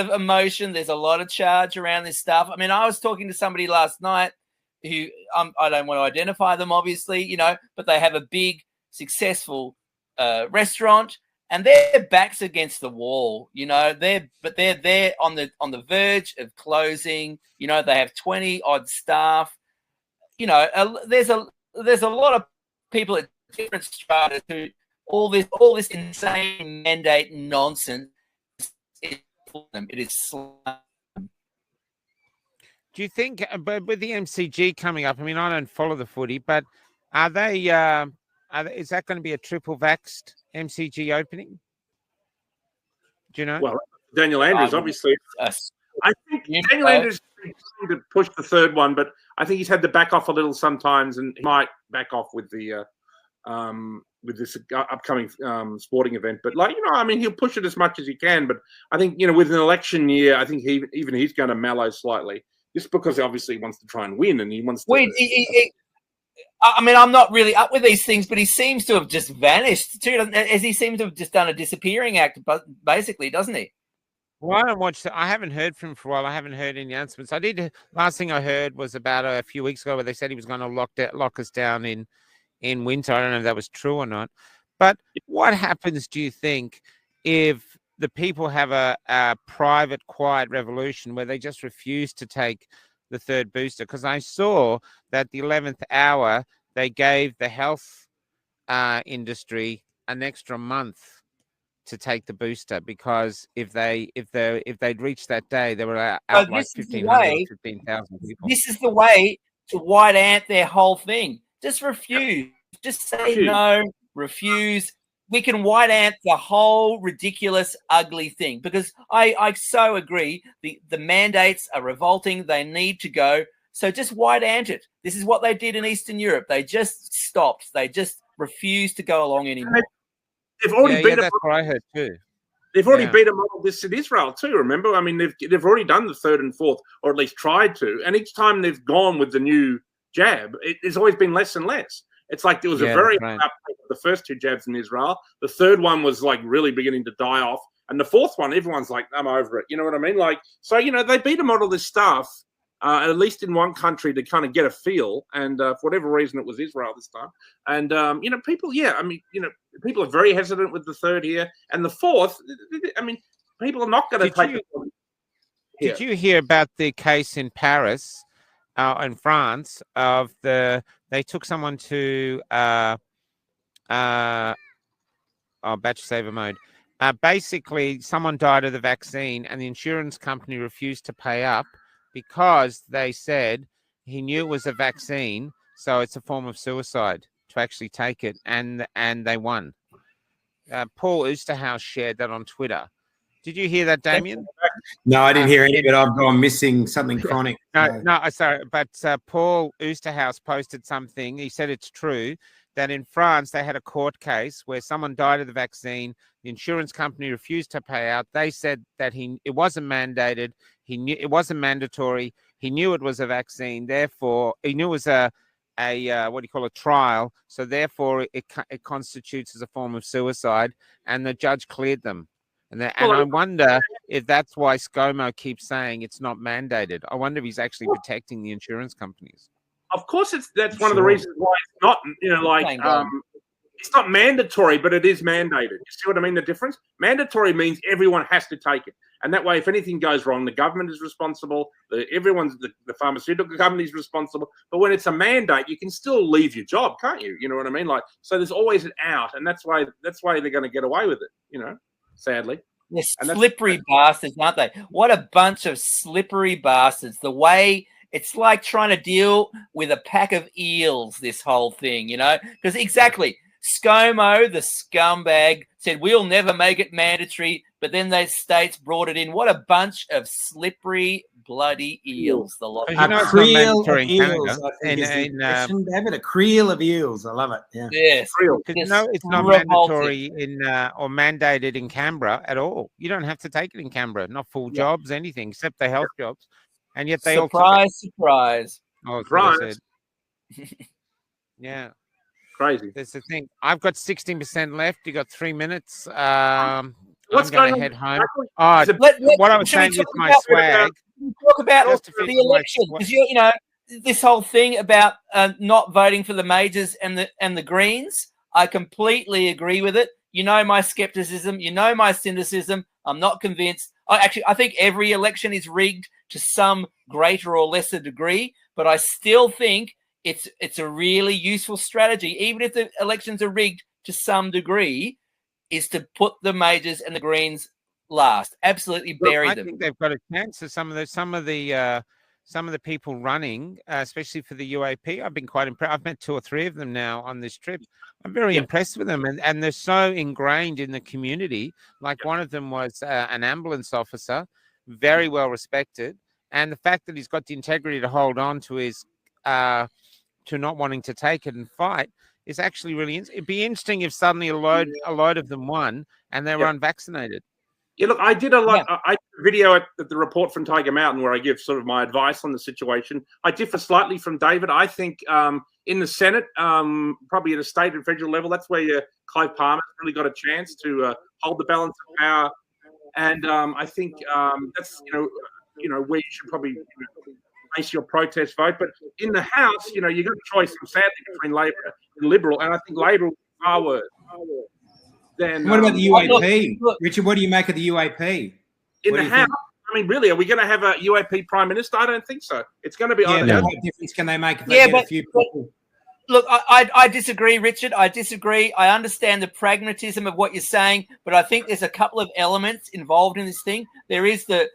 emotion. There's a lot of charge around this stuff. I mean, I was talking to somebody last night who I don't want to identify them, obviously, you know, but they have a big, successful restaurant, and their backs against the wall. You know, they're on the verge of closing. You know, they have 20 odd staff. You know, there's a lot of people at different strata who all this insane mandate nonsense. It is slime. Do you think, but with the MCG coming up, I mean, I don't follow the footy, but is that going to be a triple vaxxed MCG opening? Do you know? Well, Daniel Andrews, obviously. I think Daniel Andrews is trying to push the third one, but I think he's had to back off a little sometimes, and he might back off with the with this upcoming sporting event. But, like, you know, I mean, he'll push it as much as he can. But I think, you know, with an election year, I think even he's going to mellow slightly. Just because obviously he wants to try and win, and he wants to. I mean, I'm not really up with these things, but he seems to have just vanished too. As he seems to have just done a disappearing act, basically, doesn't he? Well, I haven't heard from him for a while. I haven't heard any announcements. Last thing I heard was about a few weeks ago where they said he was going to lock us down in winter. I don't know if that was true or not. But what happens, do you think, if the people have a private, quiet revolution where they just refuse to take the third booster? Because I saw that the 11th hour, they gave the health industry an extra month to take the booster, because if they'd reached that day, they were out like 1,500 or 15,000 people. This is the way to white ant their whole thing. Just refuse. Just say no. Refuse. We can white ant the whole ridiculous, ugly thing, because I so agree. The mandates are revolting. They need to go. So just white ant it. This is what they did in Eastern Europe. They just stopped. They just refused to go along anymore. They've already beat that's what I heard too. They've already beat a model this in Israel too. Remember, I mean, they've already done the third and fourth, or at least tried to. And each time they've gone with the new jab, it's always been less and less. It's like there was a very uptake of the first two jabs in Israel. The third one was like really beginning to die off. And the fourth one, everyone's like, "I'm over it." You know what I mean? Like, so, you know, they beat a model this stuff, at least in one country, to kind of get a feel. And for whatever reason, it was Israel this time. And, you know, people, I mean, you know, people are very hesitant with the third here. And the fourth, I mean, people are not going to take it. Did you hear about the case in Paris, in France, of they took someone to batch saver mode. Basically, someone died of the vaccine, and the insurance company refused to pay up because they said he knew it was a vaccine, so it's a form of suicide to actually take it, and they won. Paul Oosterhouse shared that on Twitter. Did you hear that, Damien? No, I didn't hear any of it. I've gone missing something chronic. No, sorry. But Paul Oosterhouse posted something. He said it's true that in France they had a court case where someone died of the vaccine. The insurance company refused to pay out. They said that it wasn't mandated. He knew it wasn't mandatory. He knew it was a vaccine. Therefore, he knew it was a trial. So therefore, it constitutes as a form of suicide, and the judge cleared them. And I wonder if that's why ScoMo keeps saying it's not mandated. I wonder if he's actually protecting the insurance companies. Of course, that's one of the reasons why it's not, it's not mandatory, but it is mandated. You see what I mean? The difference? Mandatory means everyone has to take it. And that way, if anything goes wrong, the government is responsible. The pharmaceutical company is responsible. But when it's a mandate, you can still leave your job, can't you? You know what I mean? So there's always an out, and that's why they're going to get away with it, sadly. They're slippery bastards, aren't they? What a bunch of slippery bastards. The way it's like trying to deal with a pack of eels, this whole thing, because exactly. ScoMo, the scumbag, said we'll never make it mandatory, but then those states brought it in. What a bunch of slippery, bloody eels! The lot. A creel of eels. David, a creel of eels. I love it. Yeah. Yes. It's not mandatory or mandated in Canberra at all. You don't have to take it in Canberra. Not full jobs, anything except the health jobs, and yet they surprise. Oh, surprise! Yeah. Crazy. That's the thing. I've got 16% left. You got 3 minutes. What's I'm going to on? head home. What I was saying with my swag. Talk about the election, because this whole thing about not voting for the majors and the Greens. I completely agree with it. My skepticism. My cynicism. I'm not convinced. I think every election is rigged to some greater or lesser degree, but I still think it's a really useful strategy, even if the elections are rigged to some degree, is to put the majors and the Greens last. Absolutely bury them. I think they've got a chance. So some of the people running, especially for the UAP, I've been quite impressed. I've met 2 or 3 of them now on this trip. I'm very impressed with them, and they're so ingrained in the community. Like one of them was an ambulance officer, very well respected, and the fact that he's got the integrity to hold on to his to not wanting to take it and fight is actually really interesting. It'd be interesting if suddenly a load of them won and they were unvaccinated. Yeah, look, I did a lot. I did a video at the report from Tiger Mountain where I give sort of my advice on the situation. I differ slightly from David. I think in the Senate, probably at a state and federal level, that's where Clive Palmer's really got a chance to hold the balance of power. And I think that's where you should probably base your protest vote. But in the House, you got a choice, sadly, between Labor and Liberal, and I think Labor will be far worse. Then, what about the UAP? Richard, what do you make of the UAP? In the House, I mean, really, are we going to have a UAP Prime Minister? I don't think so. It's going to be... what difference can they make if they get a few people? Look, I disagree, Richard. I disagree. I understand the pragmatism of what you're saying, but I think there's a couple of elements involved in this thing. There is the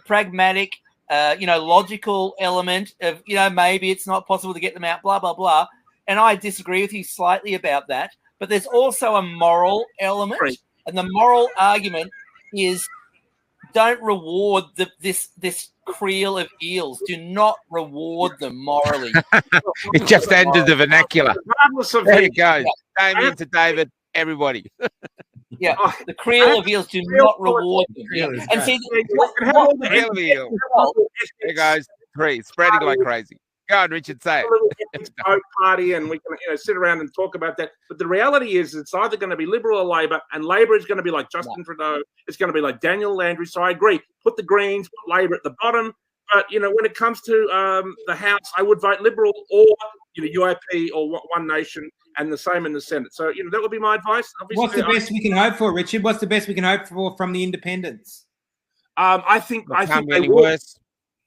pragmatic, logical element of, maybe it's not possible to get them out, blah, blah, blah. And I disagree with you slightly about that. But there's also a moral element. Right. And the moral argument is don't reward this creel of eels. Do not reward them morally. It just ended the vernacular. There you go. Damien to David, everybody. Yeah, the creel of eels, do not reward them. And see, hey guys, 3 spreading like crazy. Go on, Richard, say it. Party, and we can sit around and talk about that. But the reality is, it's either going to be Liberal or Labor, and Labor is going to be like Justin Trudeau. It's going to be like Daniel Landry. So I agree. Put the Greens, put Labor at the bottom. But when it comes to the House, I would vote Liberal or UAP or One Nation, and the same in the Senate. So that would be my advice. Obviously, what's the best we can hope for, Richard? What's the best we can hope for from the independents? I think they will. Worse.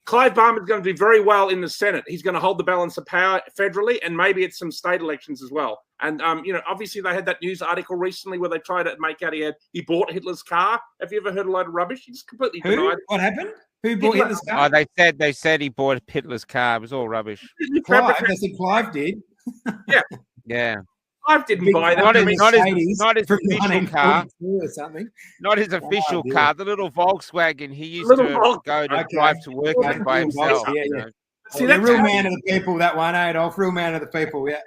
Clive Barmer's going to do very well in the Senate. He's going to hold the balance of power federally, and maybe it's some state elections as well. And obviously they had that news article recently where they tried to make out he bought Hitler's car. Have you ever heard a load of rubbish? He just completely denied. What happened? Who bought Hitler's car? Oh, they said he bought Hitler's car. It was all rubbish. Clive, they said Clive did. Yeah. Clive didn't buy that. Not his official car. Or something. Not his official car. The little Volkswagen he used to go to drive to work in by himself. See, the real man of the people, that one, Adolf. Real man of the people, yeah.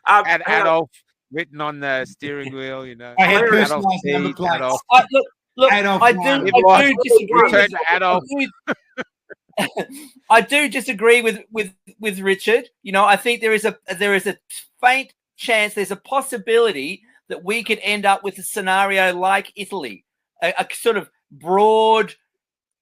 And Adolf written on the steering wheel, I had personalised number plates. Look, Adolf I do disagree. Adolf. I do disagree with Richard. I think there is a faint chance, there's a possibility that we could end up with a scenario like Italy, a sort of broad,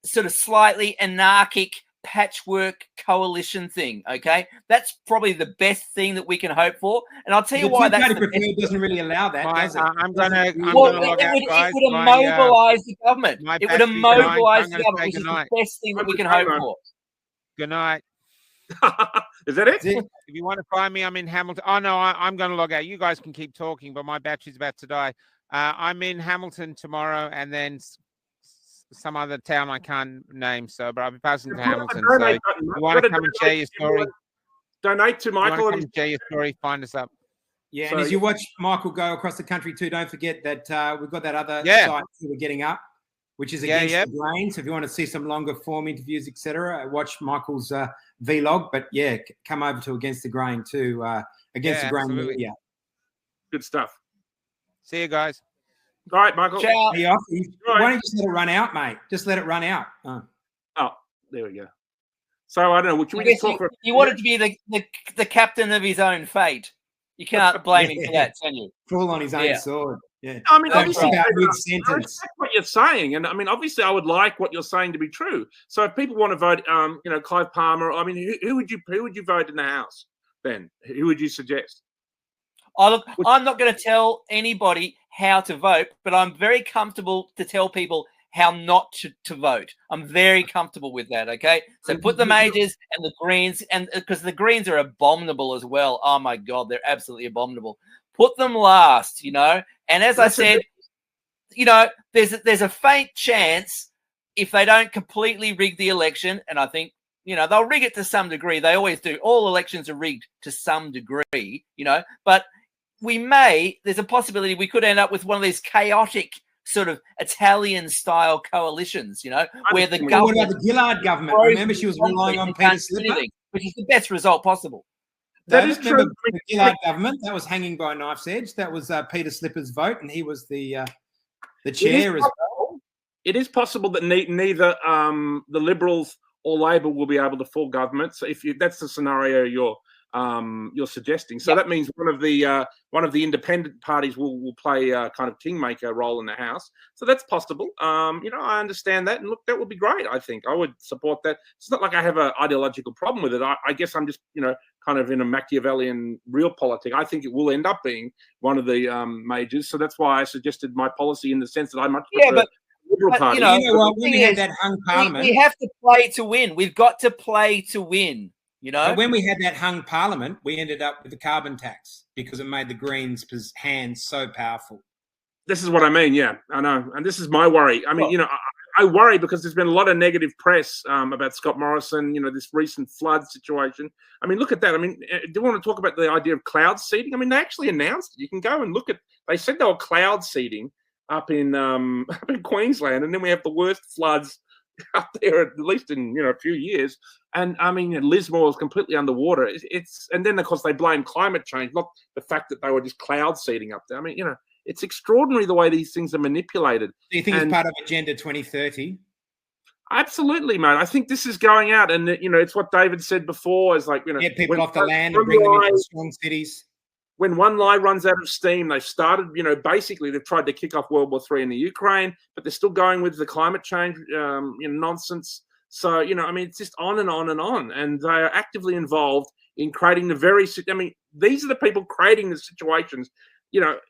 sort of slightly anarchic patchwork coalition thing. Okay, that's probably the best thing that we can hope for, and I'll tell you why. That's it doesn't really allow that. I'm gonna it would immobilize the government. It would immobilize the government, which is the best thing that we can hope for. Good night. Is that it? If you want to find me, I'm in Hamilton. Oh no, I'm going to log out. You guys can keep talking, but my battery's about to die. I'm in Hamilton tomorrow, and then some other town I can't name. But I'll be passing to Hamilton. So you want to come and share your story? Donate to Michael and share your story. Find us up. Yeah, and as you watch Michael go across the country too, don't forget that we've got that other site that we're getting up, which is against the grain. So if you want to see some longer form interviews, etc., watch Michael's vlog. But come over to Against the Grain too. Against the Grain media. Good stuff. See you guys. All right, Michael. Ciao. Why don't you just let it run out, mate? Just let it run out. Oh, there we go. So I don't know. You wanted to be the captain of his own fate. You can't blame him for that, can you? Fall on his own sword. Yeah. I mean, obviously, mid-sentence. that's what you're saying, and I mean, obviously, I would like what you're saying to be true. So, if people want to vote, Clive Palmer, I mean, who would you vote in the House? Then, who would you suggest? Oh, look, I'm not going to tell anybody how to vote, but I'm very comfortable to tell people how not to vote. I'm very comfortable with that. Okay, so put the Majors and the Greens, and because the Greens are abominable as well. Oh my God, they're absolutely abominable. Put them last, And as I said, there's a faint chance if they don't completely rig the election, and I think, they'll rig it to some degree. They always do. All elections are rigged to some degree, but there's a possibility we could end up with one of these chaotic sort of Italian-style coalitions, where the government... What about the Gillard government? Remember, she was relying on Peter Slipper? Which is the best result possible. That is true. The Gillard government, that was hanging by a knife's edge. That was Peter Slipper's vote, and he was the chair as well. It is possible that neither the Liberals or Labor will be able to form government. So that's the scenario you're suggesting. So that means one of the independent parties will play a kind of kingmaker role in the House. So that's possible. I understand that, and look, that would be great. I think I would support that. It's not like I have an ideological problem with it. I guess I'm just kind of in a Machiavellian realpolitik. I think it will end up being one of the majors. So that's why I suggested my policy in the sense that I much prefer the Liberal Party. When we had that hung parliament, we have to play to win. We've got to play to win. When we had that hung parliament, we ended up with the carbon tax because it made the Greens' hands so powerful. This is what I mean. Yeah, I know. And this is my worry. I mean, I worry because there's been a lot of negative press about Scott Morrison, this recent flood situation. I mean, look at that. I mean, do you want to talk about the idea of cloud seeding? I mean, they actually announced it. You can go and look they said they were cloud seeding up in Queensland, and then we have the worst floods up there, at least in a few years. And I mean, Lismore is completely underwater. And then of course they blame climate change, not the fact that they were just cloud seeding up there. I mean, it's extraordinary the way these things are manipulated. Do you think it's part of Agenda 2030? Absolutely, mate. I think this is going out, and it's what David said before. Is like get people off the land and bring them into strong cities. When one lie runs out of steam, they've started, basically they've tried to kick off World War III in the Ukraine, but they're still going with the climate change, nonsense. So, I mean, it's just on and on and on. And they are actively involved in creating these are the people creating the situations,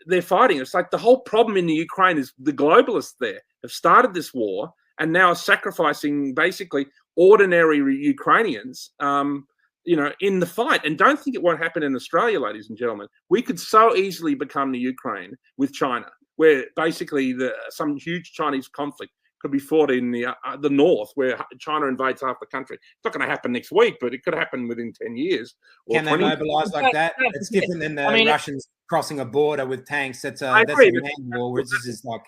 they're fighting. It's like the whole problem in the Ukraine is the globalists there have started this war, and now are sacrificing basically ordinary Ukrainians, in the fight. And don't think it won't happen in Australia, ladies and gentlemen. We could so easily become the Ukraine with China, where basically some huge Chinese conflict could be fought in the north, where China invades half the country. It's not going to happen next week, but it could happen within 10 years. Can they mobilise like that? It's different than the Russians crossing a border with tanks. That's a land war, whereas this is like...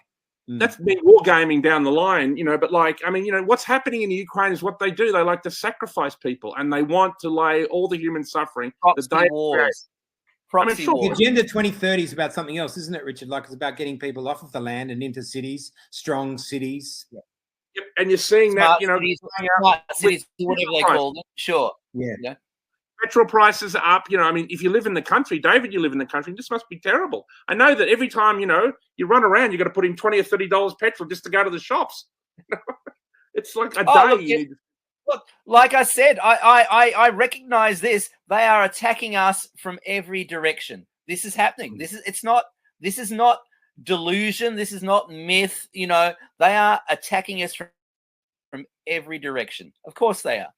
That's been wargaming down the line, but what's happening in the Ukraine is what they do. They like to sacrifice people, and they want to lay all the human suffering. Proxy wars. The Agenda 2030 is about something else, isn't it, Richard? Like, it's about getting people off of the land and into cities, strong cities. Yep. And you're seeing smart that, cities, whatever they call them. Sure. Yeah. Petrol prices are up. If you live in the country, David, you live in the country, this must be terrible. I know that every time, you run around, you got to put in $20 or $30 petrol just to go to the shops. It's like a day. Look, like I said, I recognize this. They are attacking us from every direction. This is happening. This is not delusion. This is not myth. They are attacking us from every direction. Of course they are,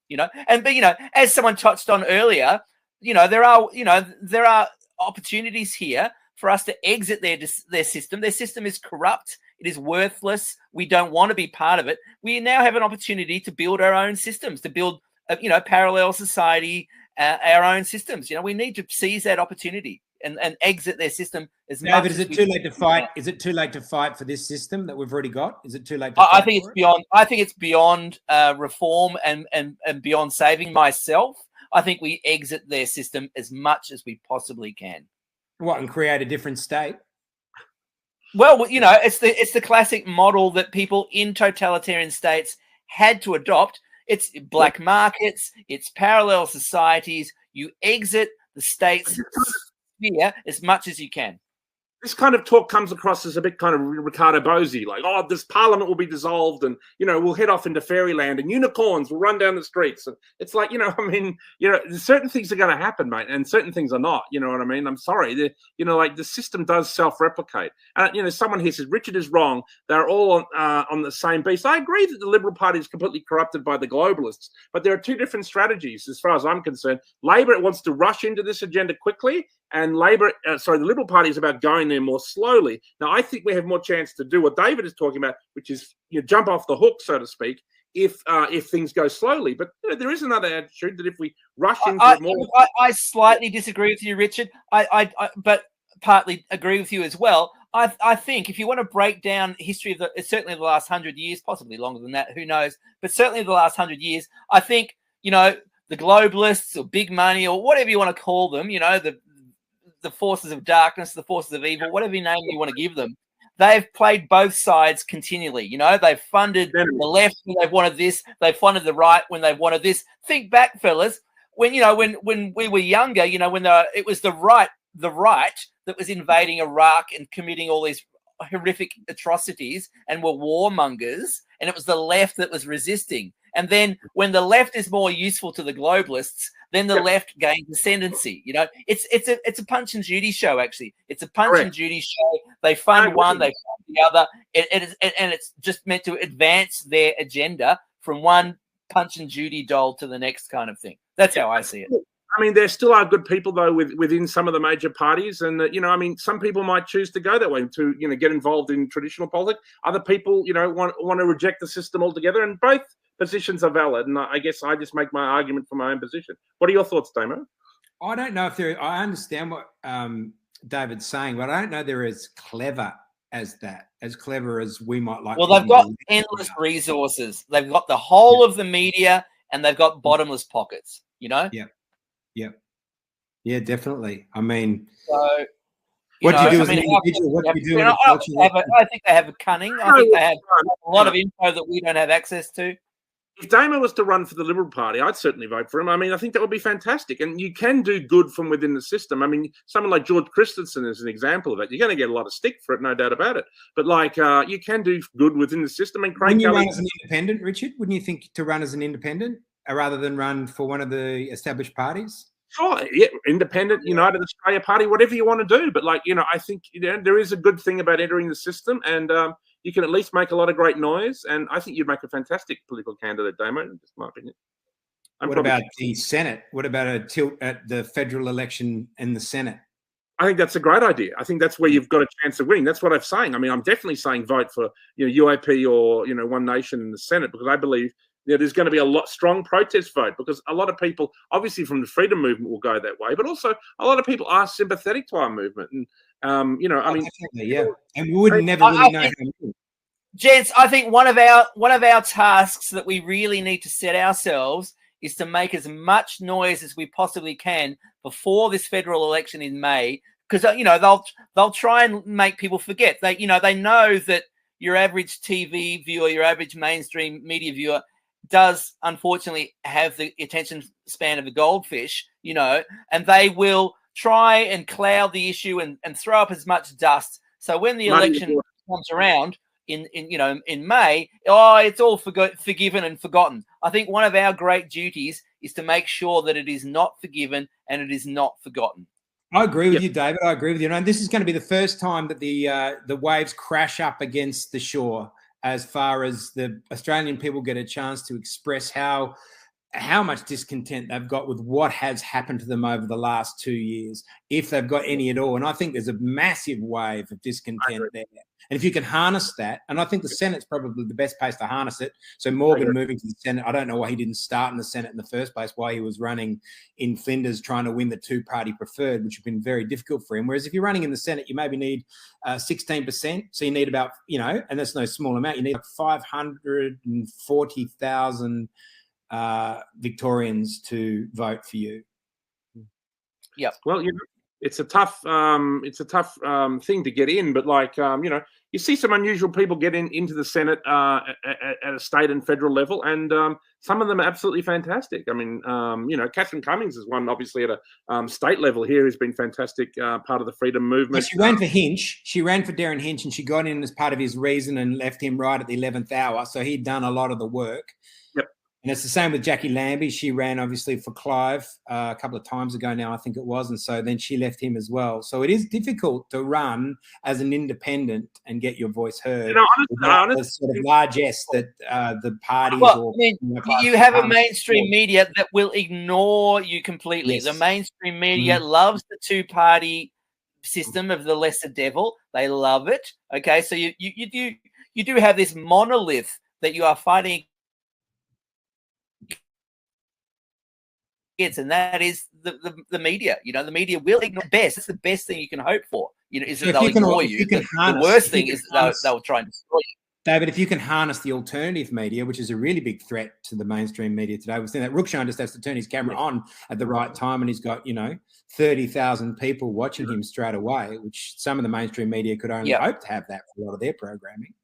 but as someone touched on earlier, there are opportunities here for us to exit their system. Their system is corrupt. It is worthless. We don't want to be part of it. We now have an opportunity to build our own systems, to build parallel society, our own systems. We need to seize that opportunity and exit their system as much. But is it too late to fight? Is it too late to fight for this system that we've already got? Is it too late? I think it's beyond. I think it's beyond reform and beyond saving myself. I think we exit their system as much as we possibly can. What, and create a different state? Well, it's the classic model that people in totalitarian states had to adopt. It's black markets. It's parallel societies. You exit the state's sphere as much as you can. This kind of talk comes across as a bit kind of Ricardo Bosi, like, this parliament will be dissolved and, we'll head off into fairyland and unicorns will run down the streets. And it's like, certain things are going to happen, mate, and certain things are not, you know what I mean? I'm sorry. The system does self-replicate. And, someone here says, Richard is wrong. They're all on the same beast. I agree that the Liberal Party is completely corrupted by the globalists, but there are two different strategies as far as I'm concerned. Labor wants to rush into this agenda quickly, and the Liberal Party is about going there more slowly. Now, I think we have more chance to do what David is talking about, which is jump off the hook, so to speak, if things go slowly. But there is another attitude that if we rush into it more... I slightly disagree with you, Richard. But partly agree with you as well. I think if you want to break down history of certainly the last 100 years, possibly longer than that, who knows, but certainly the last 100 years, I think, the globalists or big money or whatever you want to call them, the forces of darkness, the forces of evil, whatever name you want to give them, they've played both sides continually. They've funded the left when they've wanted this, they've funded the right when they've wanted this. Think back, fellas, when we were younger, it was the right that was invading Iraq and committing all these horrific atrocities and were warmongers, and it was the left that was resisting. And then when the left is more useful to the globalists, then the left gains ascendancy. It's a Punch and Judy show, actually. It's a Punch and Judy show. They fund one, they fund the other. And it's just meant to advance their agenda from one Punch and Judy doll to the next kind of thing. That's how I see it. There still are good people, though, within some of the major parties. And, some people might choose to go that way to, get involved in traditional politics. Other people, want to reject the system altogether. And both positions are valid. And I guess I just make my argument for my own position. What are your thoughts, Damo? I don't know if I understand what David's saying, but I don't know they're as clever as that, as clever as we might like. Well, they've got endless resources. They've got the whole of the media and they've got bottomless pockets, Yeah. Yeah, definitely. What do you do as an individual? What do you do? I think they have a cunning. I think they have a lot of info that we don't have access to. If Damo was to run for the Liberal Party, I'd certainly vote for him. I think that would be fantastic. And you can do good from within the system. Someone like George Christensen is an example of that. You're going to get a lot of stick for it, no doubt about it. But you can do good within the system. And Wouldn't you run as an independent, Richard? Wouldn't you think to run as an independent rather than run for one of the established parties? Sure, yeah, independent, United Australia Party, whatever you want to do. But I think there is a good thing about entering the system, and you can at least make a lot of great noise. And I think you'd make a fantastic political candidate, Damo, in just my opinion. What about the Senate? What about a tilt at the federal election in the Senate? I think that's a great idea. I think that's where you've got a chance of winning. That's what I'm saying. I mean, I'm definitely saying vote for UAP or One Nation in the Senate, because I believe there's going to be a strong protest vote, because a lot of people, obviously from the freedom movement, will go that way, but also a lot of people are sympathetic to our movement. And I mean, yeah, and we would never really know. Gents, I think one of our tasks that we really need to set ourselves is to make as much noise as we possibly can before this federal election in May, because they'll try and make people forget. They know that your average TV viewer, your average mainstream media viewer, does unfortunately have the attention span of a goldfish, and they will try and cloud the issue and throw up as much dust. So when the election comes around in May, it's all forgiven and forgotten. I think one of our great duties is to make sure that it is not forgiven and it is not forgotten. I agree with you, David. I agree with you. And this is going to be the first time that the waves crash up against the shore, as far as the Australian people get a chance to express how much discontent they've got with what has happened to them over the last 2 years, if they've got any at all. And I think there's a massive wave of discontent there. And if you can harness that, and I think the Senate's probably the best place to harness it. So Morgan moving to the Senate, I don't know why he didn't start in the Senate in the first place, why he was running in Flinders trying to win the two-party preferred, which has been very difficult for him. Whereas if you're running in the Senate, you maybe need 16%. So you need about, and that's no small amount, you need like 540,000 Victorians to vote for you. Yeah. Well, it's a tough thing to get in, but you see some unusual people get into the Senate at a state and federal level, and some of them are absolutely fantastic. I mean, Catherine Cummings is one, obviously, at a state level here, who's been fantastic, part of the freedom movement. She ran for Hinch. She ran for Darren Hinch, and she got in as part of his reason and left him right at the 11th hour. So he'd done a lot of the work. Yep. And it's the same with Jackie Lambie. She ran, obviously, for Clive a couple of times ago now, I think it was. And so then she left him as well. So it is difficult to run as an independent and get your voice heard. Honestly, the sort of largesse that the parties you have a mainstream media that will ignore you completely. Yes. The mainstream media loves the two-party system of the lesser devil. They love it. Okay, so you do have this monolith that you are fighting, and that is the media. The media will ignore best. It's the best thing you can hope for. Is that they'll ignore you. The worst thing is that they'll try and destroy you. David, if you can harness the alternative media, which is a really big threat to the mainstream media today, we've seen that Rukshan just has to turn his camera on at the right time, and he's got 30,000 people watching him straight away, which some of the mainstream media could only hope to have that for a lot of their programming.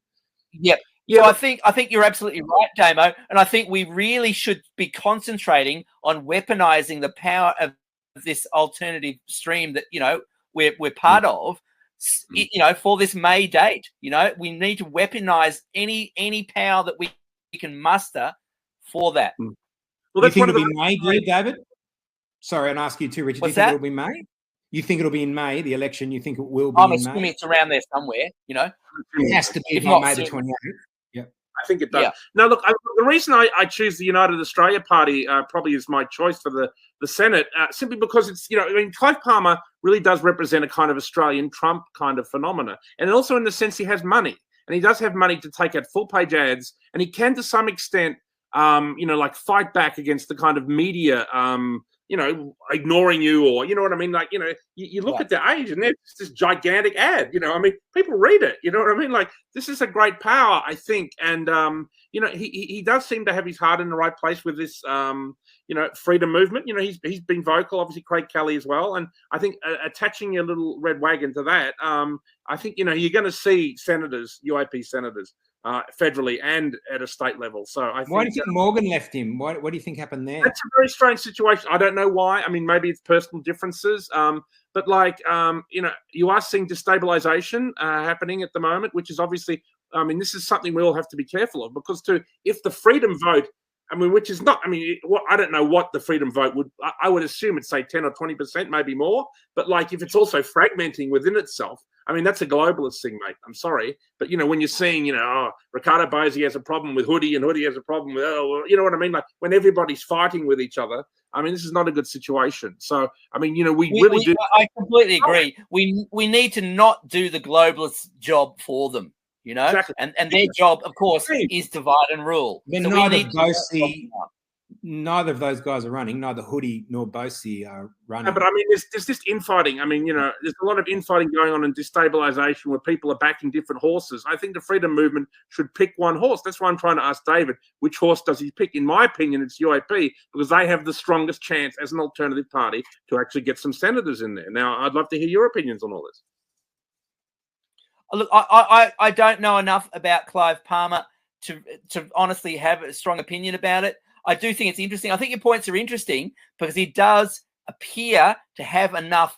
Yep. Yeah, so I think you're absolutely right, Damo, and I think we really should be concentrating on weaponizing the power of this alternative stream that we're part of. For this May date, we need to weaponize any power that we can muster for that. Well, that's think it'll be May, David? Sorry, I'll ask you too, Richard. Do you think it'll be May? You think it'll be in May, the election? You think it will be in May? I'm assuming it's around there somewhere, It has to be by May the 28th. I think it does. Yeah. No, look, the reason I choose the United Australia Party probably is my choice for the Senate, simply because it's, Clive Palmer really does represent a kind of Australian Trump kind of phenomena. And also in the sense he has money, and he does have money to take out full-page ads, and he can, to some extent, fight back against the kind of media, ignoring you, or, what I mean? You look at the age and there's this gigantic ad, people read it, what I mean? This is a great power, I think. And, he does seem to have his heart in the right place with this, freedom movement. He's been vocal, obviously Craig Kelly as well. And I think attaching your little red wagon to that, I think, you're going to see senators, UAP senators, federally and at a state level. So I think, why do you think Morgan left him? What do you think happened there? That's a very strange situation. I don't know why. I mean, maybe it's personal differences. But you are seeing destabilization happening at the moment, which is obviously, this is something we all have to be careful of, because if the freedom vote, which is not, I don't know what the freedom vote would, I would assume it's say 10 or 20%, maybe more. But if it's also fragmenting within itself, I mean, that's a globalist thing, mate. I'm sorry. But, when you're seeing, Ricardo Bosi has a problem with Hoodie and Hoodie has a problem with, you know what I mean? Like when everybody's fighting with each other, I mean, this is not a good situation. So, I mean, we really do. I completely agree. We need to not do the globalist job for them, Exactly. and their job, of course, is divide and rule. So neither of those guys are running. Neither Hoodie nor Bosi are running. No, but I mean, there's just infighting. I mean, there's a lot of infighting going on and destabilization where people are backing different horses. I think the freedom movement should pick one horse. That's why I'm trying to ask David, which horse does he pick? In my opinion, it's UAP because they have the strongest chance as an alternative party to actually get some senators in there. Now, I'd love to hear your opinions on all this. Look, I don't know enough about Clive Palmer to honestly have a strong opinion about it. I do think it's interesting. I think your points are interesting because he does appear to have enough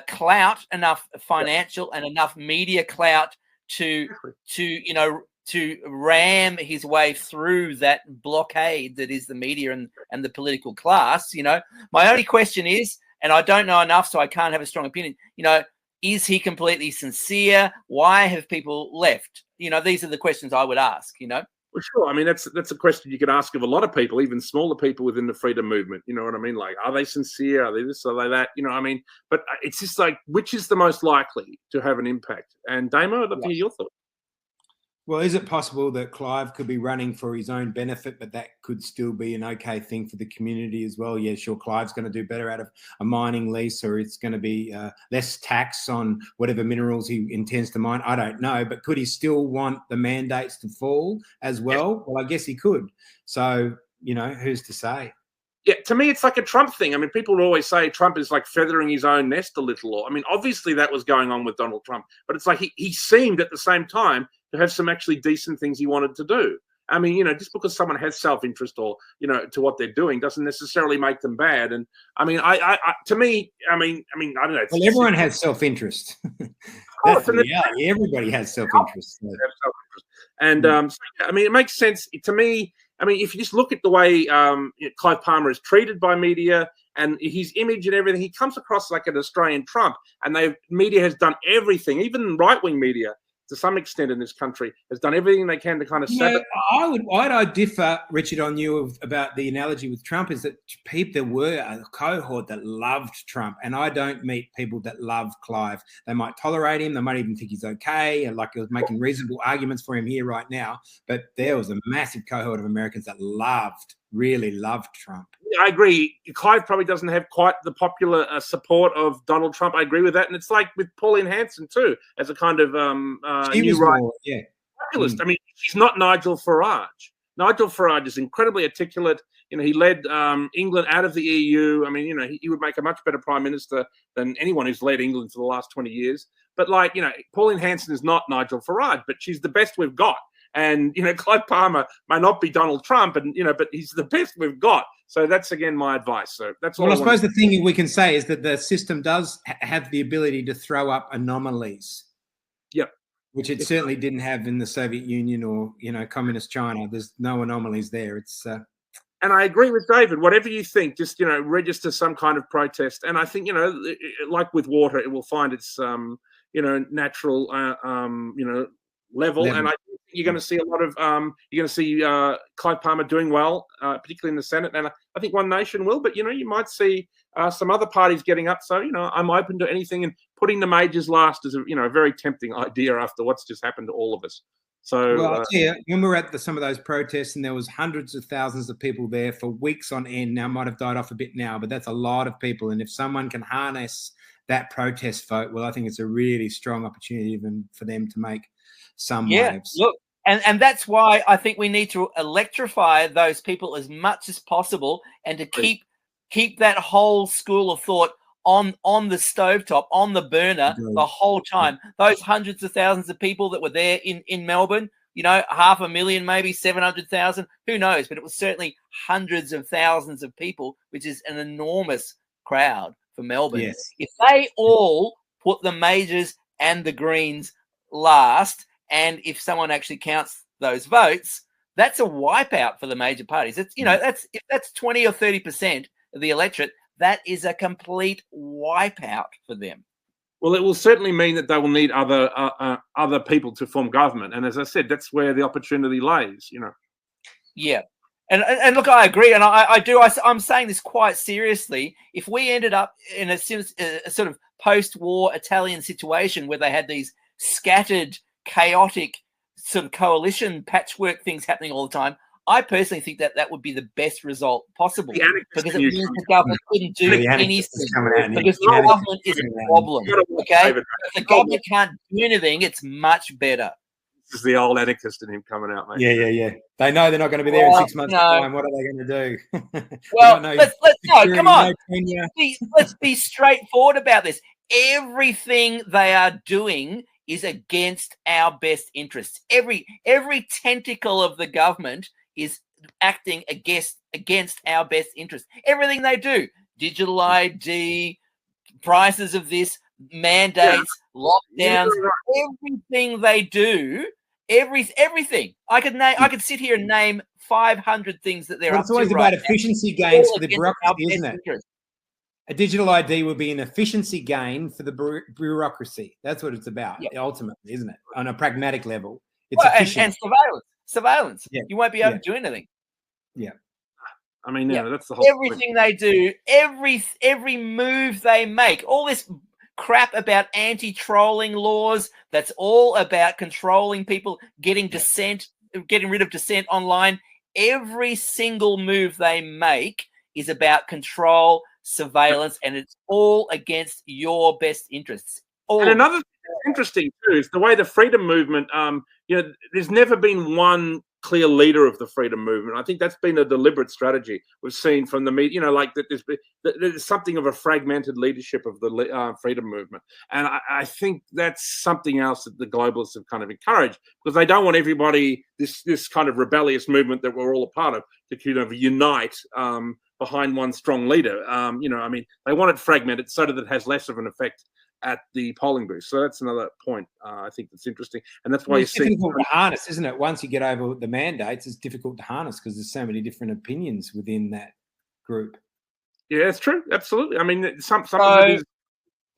clout, enough financial and enough media clout to ram his way through that blockade that is the media and the political class. My only question is, and I don't know enough, so I can't have a strong opinion, is he completely sincere? Why have people left? These are the questions I would ask, Well, sure. I mean, that's a question you could ask of a lot of people, even smaller people within the freedom movement. You know what I mean? Like, are they sincere? Are they this? Are they that? I mean, but it's just like, which is the most likely to have an impact? And Damo, I'd love to hear your thoughts. Well, is it possible that Clive could be running for his own benefit, but that could still be an okay thing for the community as well? Yeah, sure, Clive's going to do better out of a mining lease, or it's going to be less tax on whatever minerals he intends to mine. I don't know, but could he still want the mandates to fall as well? Yes. Well, I guess he could. So, who's to say? Yeah, to me, it's like a Trump thing. I mean, people always say Trump is like feathering his own nest a little. I mean, obviously that was going on with Donald Trump, but it's like he seemed at the same time to have some actually decent things he wanted to do. I mean, just because someone has self-interest or, to what they're doing doesn't necessarily make them bad. And I mean, I to me, I mean, I don't know. Well, everyone has self-interest. Everybody has self-interest. And I mean, it makes sense to me. I mean, if you just look at the way Clive Palmer is treated by media and his image and everything, he comes across like an Australian Trump. And media has done everything, even right-wing media, to some extent in this country, has done everything they can to kind of sabotage. I differ, Richard, on you about the analogy with Trump is that there were a cohort that loved Trump, and I don't meet people that love Clive. They might tolerate him, they might even think he's okay, and like he was making reasonable arguments for him here right now, but there was a massive cohort of Americans that really loved Trump. I agree. Clive probably doesn't have quite the popular support of Donald Trump. I agree with that. And it's like with Pauline Hanson too, as a kind of new right populist. I mean, she's not Nigel Farage. Nigel Farage is incredibly articulate. He led England out of the EU. I mean, he would make a much better prime minister than anyone who's led England for the last 20 years. But Pauline Hanson is not Nigel Farage, but she's the best we've got. And, Clive Palmer may not be Donald Trump, and, but he's the best we've got. So that's, again, my advice. So that's all. Well, I suppose the thing we can say is that the system does have the ability to throw up anomalies. Yep. Which it certainly didn't have in the Soviet Union or, communist China. There's no anomalies there. It's And I agree with David. Whatever you think, just, register some kind of protest. And I think, like with water, it will find its, natural, level. And I think you're going to see a lot of you're going to see Clive Palmer doing well, particularly in the Senate, and I think One Nation will. But you might see some other parties getting up. So I'm open to anything, and putting the majors last is a very tempting idea after what's just happened to all of us. So well, I'll tell you, when we were at some of those protests, and there was hundreds of thousands of people there for weeks on end. Now it might have died off a bit now, but that's a lot of people. And if someone can harness that protest vote, well, I think it's a really strong opportunity even for them to make some waves. Look, and that's why I think we need to electrify those people as much as possible, and to keep that whole school of thought on the stovetop, on the burner the whole time. Those hundreds of thousands of people that were there in Melbourne, 500,000, maybe 700,000, who knows? But it was certainly hundreds of thousands of people, which is an enormous crowd for Melbourne. Yes. If they all put the majors and the Greens last, and if someone actually counts those votes, that's a wipeout for the major parties. It's if that's 20 or 30% of the electorate, that is a complete wipeout for them. Well, it will certainly mean that they will need other people to form government, and as I said, that's where the opportunity lays. Yeah, and look, I agree, and I'm saying this quite seriously. If we ended up in a sort of post-war Italian situation where they had these scattered, chaotic sort of coalition patchwork things happening all the time, I personally think that would be the best result possible, because it means the government couldn't do anything, because the government is a problem. Okay, if the government can't do anything, it's much better. This is the old anarchist in him coming out, mate. Yeah. They know they're not going to be there in 6 months' time. What are they going to do? Well, come on. Let's be straightforward about this. Everything they are doing is against our best interests. Every tentacle of the government is acting against our best interests. Everything they do, digital ID, prices of this, mandates, lockdowns, everything they do, everything. I could sit here and name 500 things that they're up to. It's always about efficiency gains for the bureaucracy, isn't it? A digital ID will be an efficiency gain for the bureaucracy. That's what it's about, ultimately, isn't it? On a pragmatic level, it's efficient. And surveillance. Yeah. You won't be able to do anything. Yeah. I mean, that's the whole everything they do, every move they make, all this crap about anti-trolling laws, that's all about controlling people, getting rid of dissent online. Every single move they make is about control, surveillance, and it's all against your best interests. And another thing that's interesting too is the way the freedom movement, there's never been one clear leader of the freedom movement. I think that's been a deliberate strategy we've seen from the media, that there's something of a fragmented leadership of the freedom movement. And I think that's something else that the globalists have kind of encouraged, because they don't want everybody, this kind of rebellious movement that we're all a part of, to kind of unite behind one strong leader. They want it fragmented so that it has less of an effect at the polling booth. So that's another point I think that's interesting, and that's why it's difficult to harness, isn't it? Once you get over the mandates, it's difficult to harness because there's so many different opinions within that group. Yeah, it's true. Absolutely. I mean, some of it is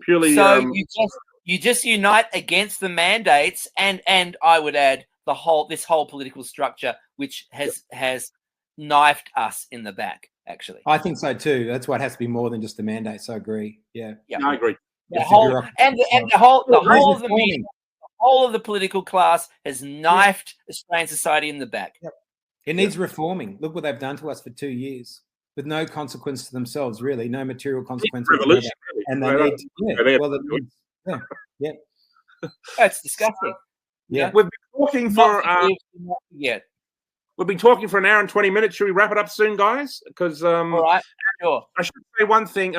purely. So you just unite against the mandates, and I would add this whole political structure, which has knifed us in the back. Actually, I think so too. That's why it has to be more than just the mandates. I agree. Yeah, I agree. The whole of the media, the whole of the political class has knifed Australian society in the back. Yep. It needs reforming. Look what they've done to us for 2 yees, with no consequence to themselves, really, no material consequence. Revolution, really. And they need, That's disgusting. Yeah, we've been talking for We've been talking for an hour and 20 minutes. Should we wrap it up soon, guys? Because all right, sure. I should say one thing.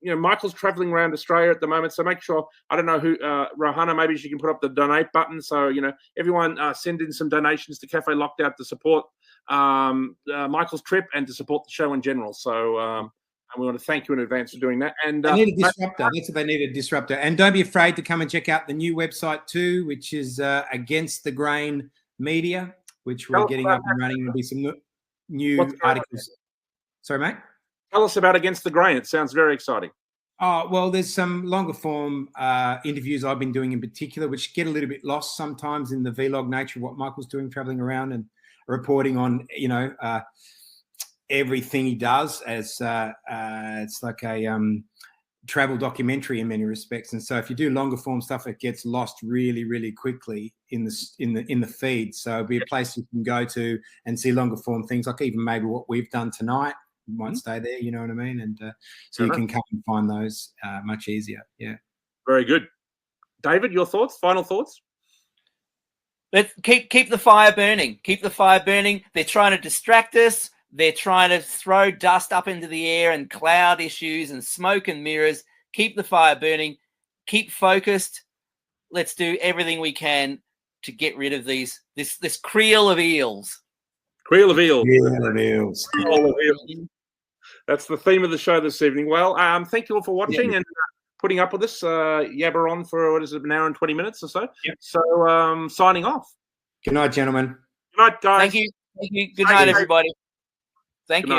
Michael's traveling around Australia at the moment, so make sure. I don't know who. Rohana, maybe she can put up the donate button. So everyone send in some donations to Cafe Lockdown to support Michael's trip and to support the show in general. So and we want to thank you in advance for doing that. And they need a disruptor. That's what they need, a disruptor. And don't be afraid to come and check out the new website too, which is Against the Grain Media, which we're getting up and running. There'll be some new articles. Sorry, mate? Tell us about Against the Grain. It sounds very exciting. Oh, well, there's some longer form interviews I've been doing in particular, which get a little bit lost sometimes in the vlog nature of what Michael's doing, traveling around and reporting on, everything he does as it's like a travel documentary in many respects. And so if you do longer form stuff, it gets lost really, really quickly in the feed. So it'll be a place you can go to and see longer form things, like even maybe what we've done tonight. You might stay there, you know what I mean? And so you can come and find those much easier. Yeah. Very good. David, your thoughts? Final thoughts? Let's keep the fire burning. Keep the fire burning. They're trying to distract us. They're trying to throw dust up into the air and cloud issues and smoke and mirrors. Keep the fire burning. Keep focused. Let's do everything we can to get rid of this creel of eels. Creel of eels. Creel of eels. Creel of eels. That's the theme of the show this evening. Well, thank you all for watching and putting up with us. Yabber on for, an hour and 20 minutes or so. Yep. So signing off. Good night, gentlemen. Good night, guys. Thank you. Good night, everybody. Thank you.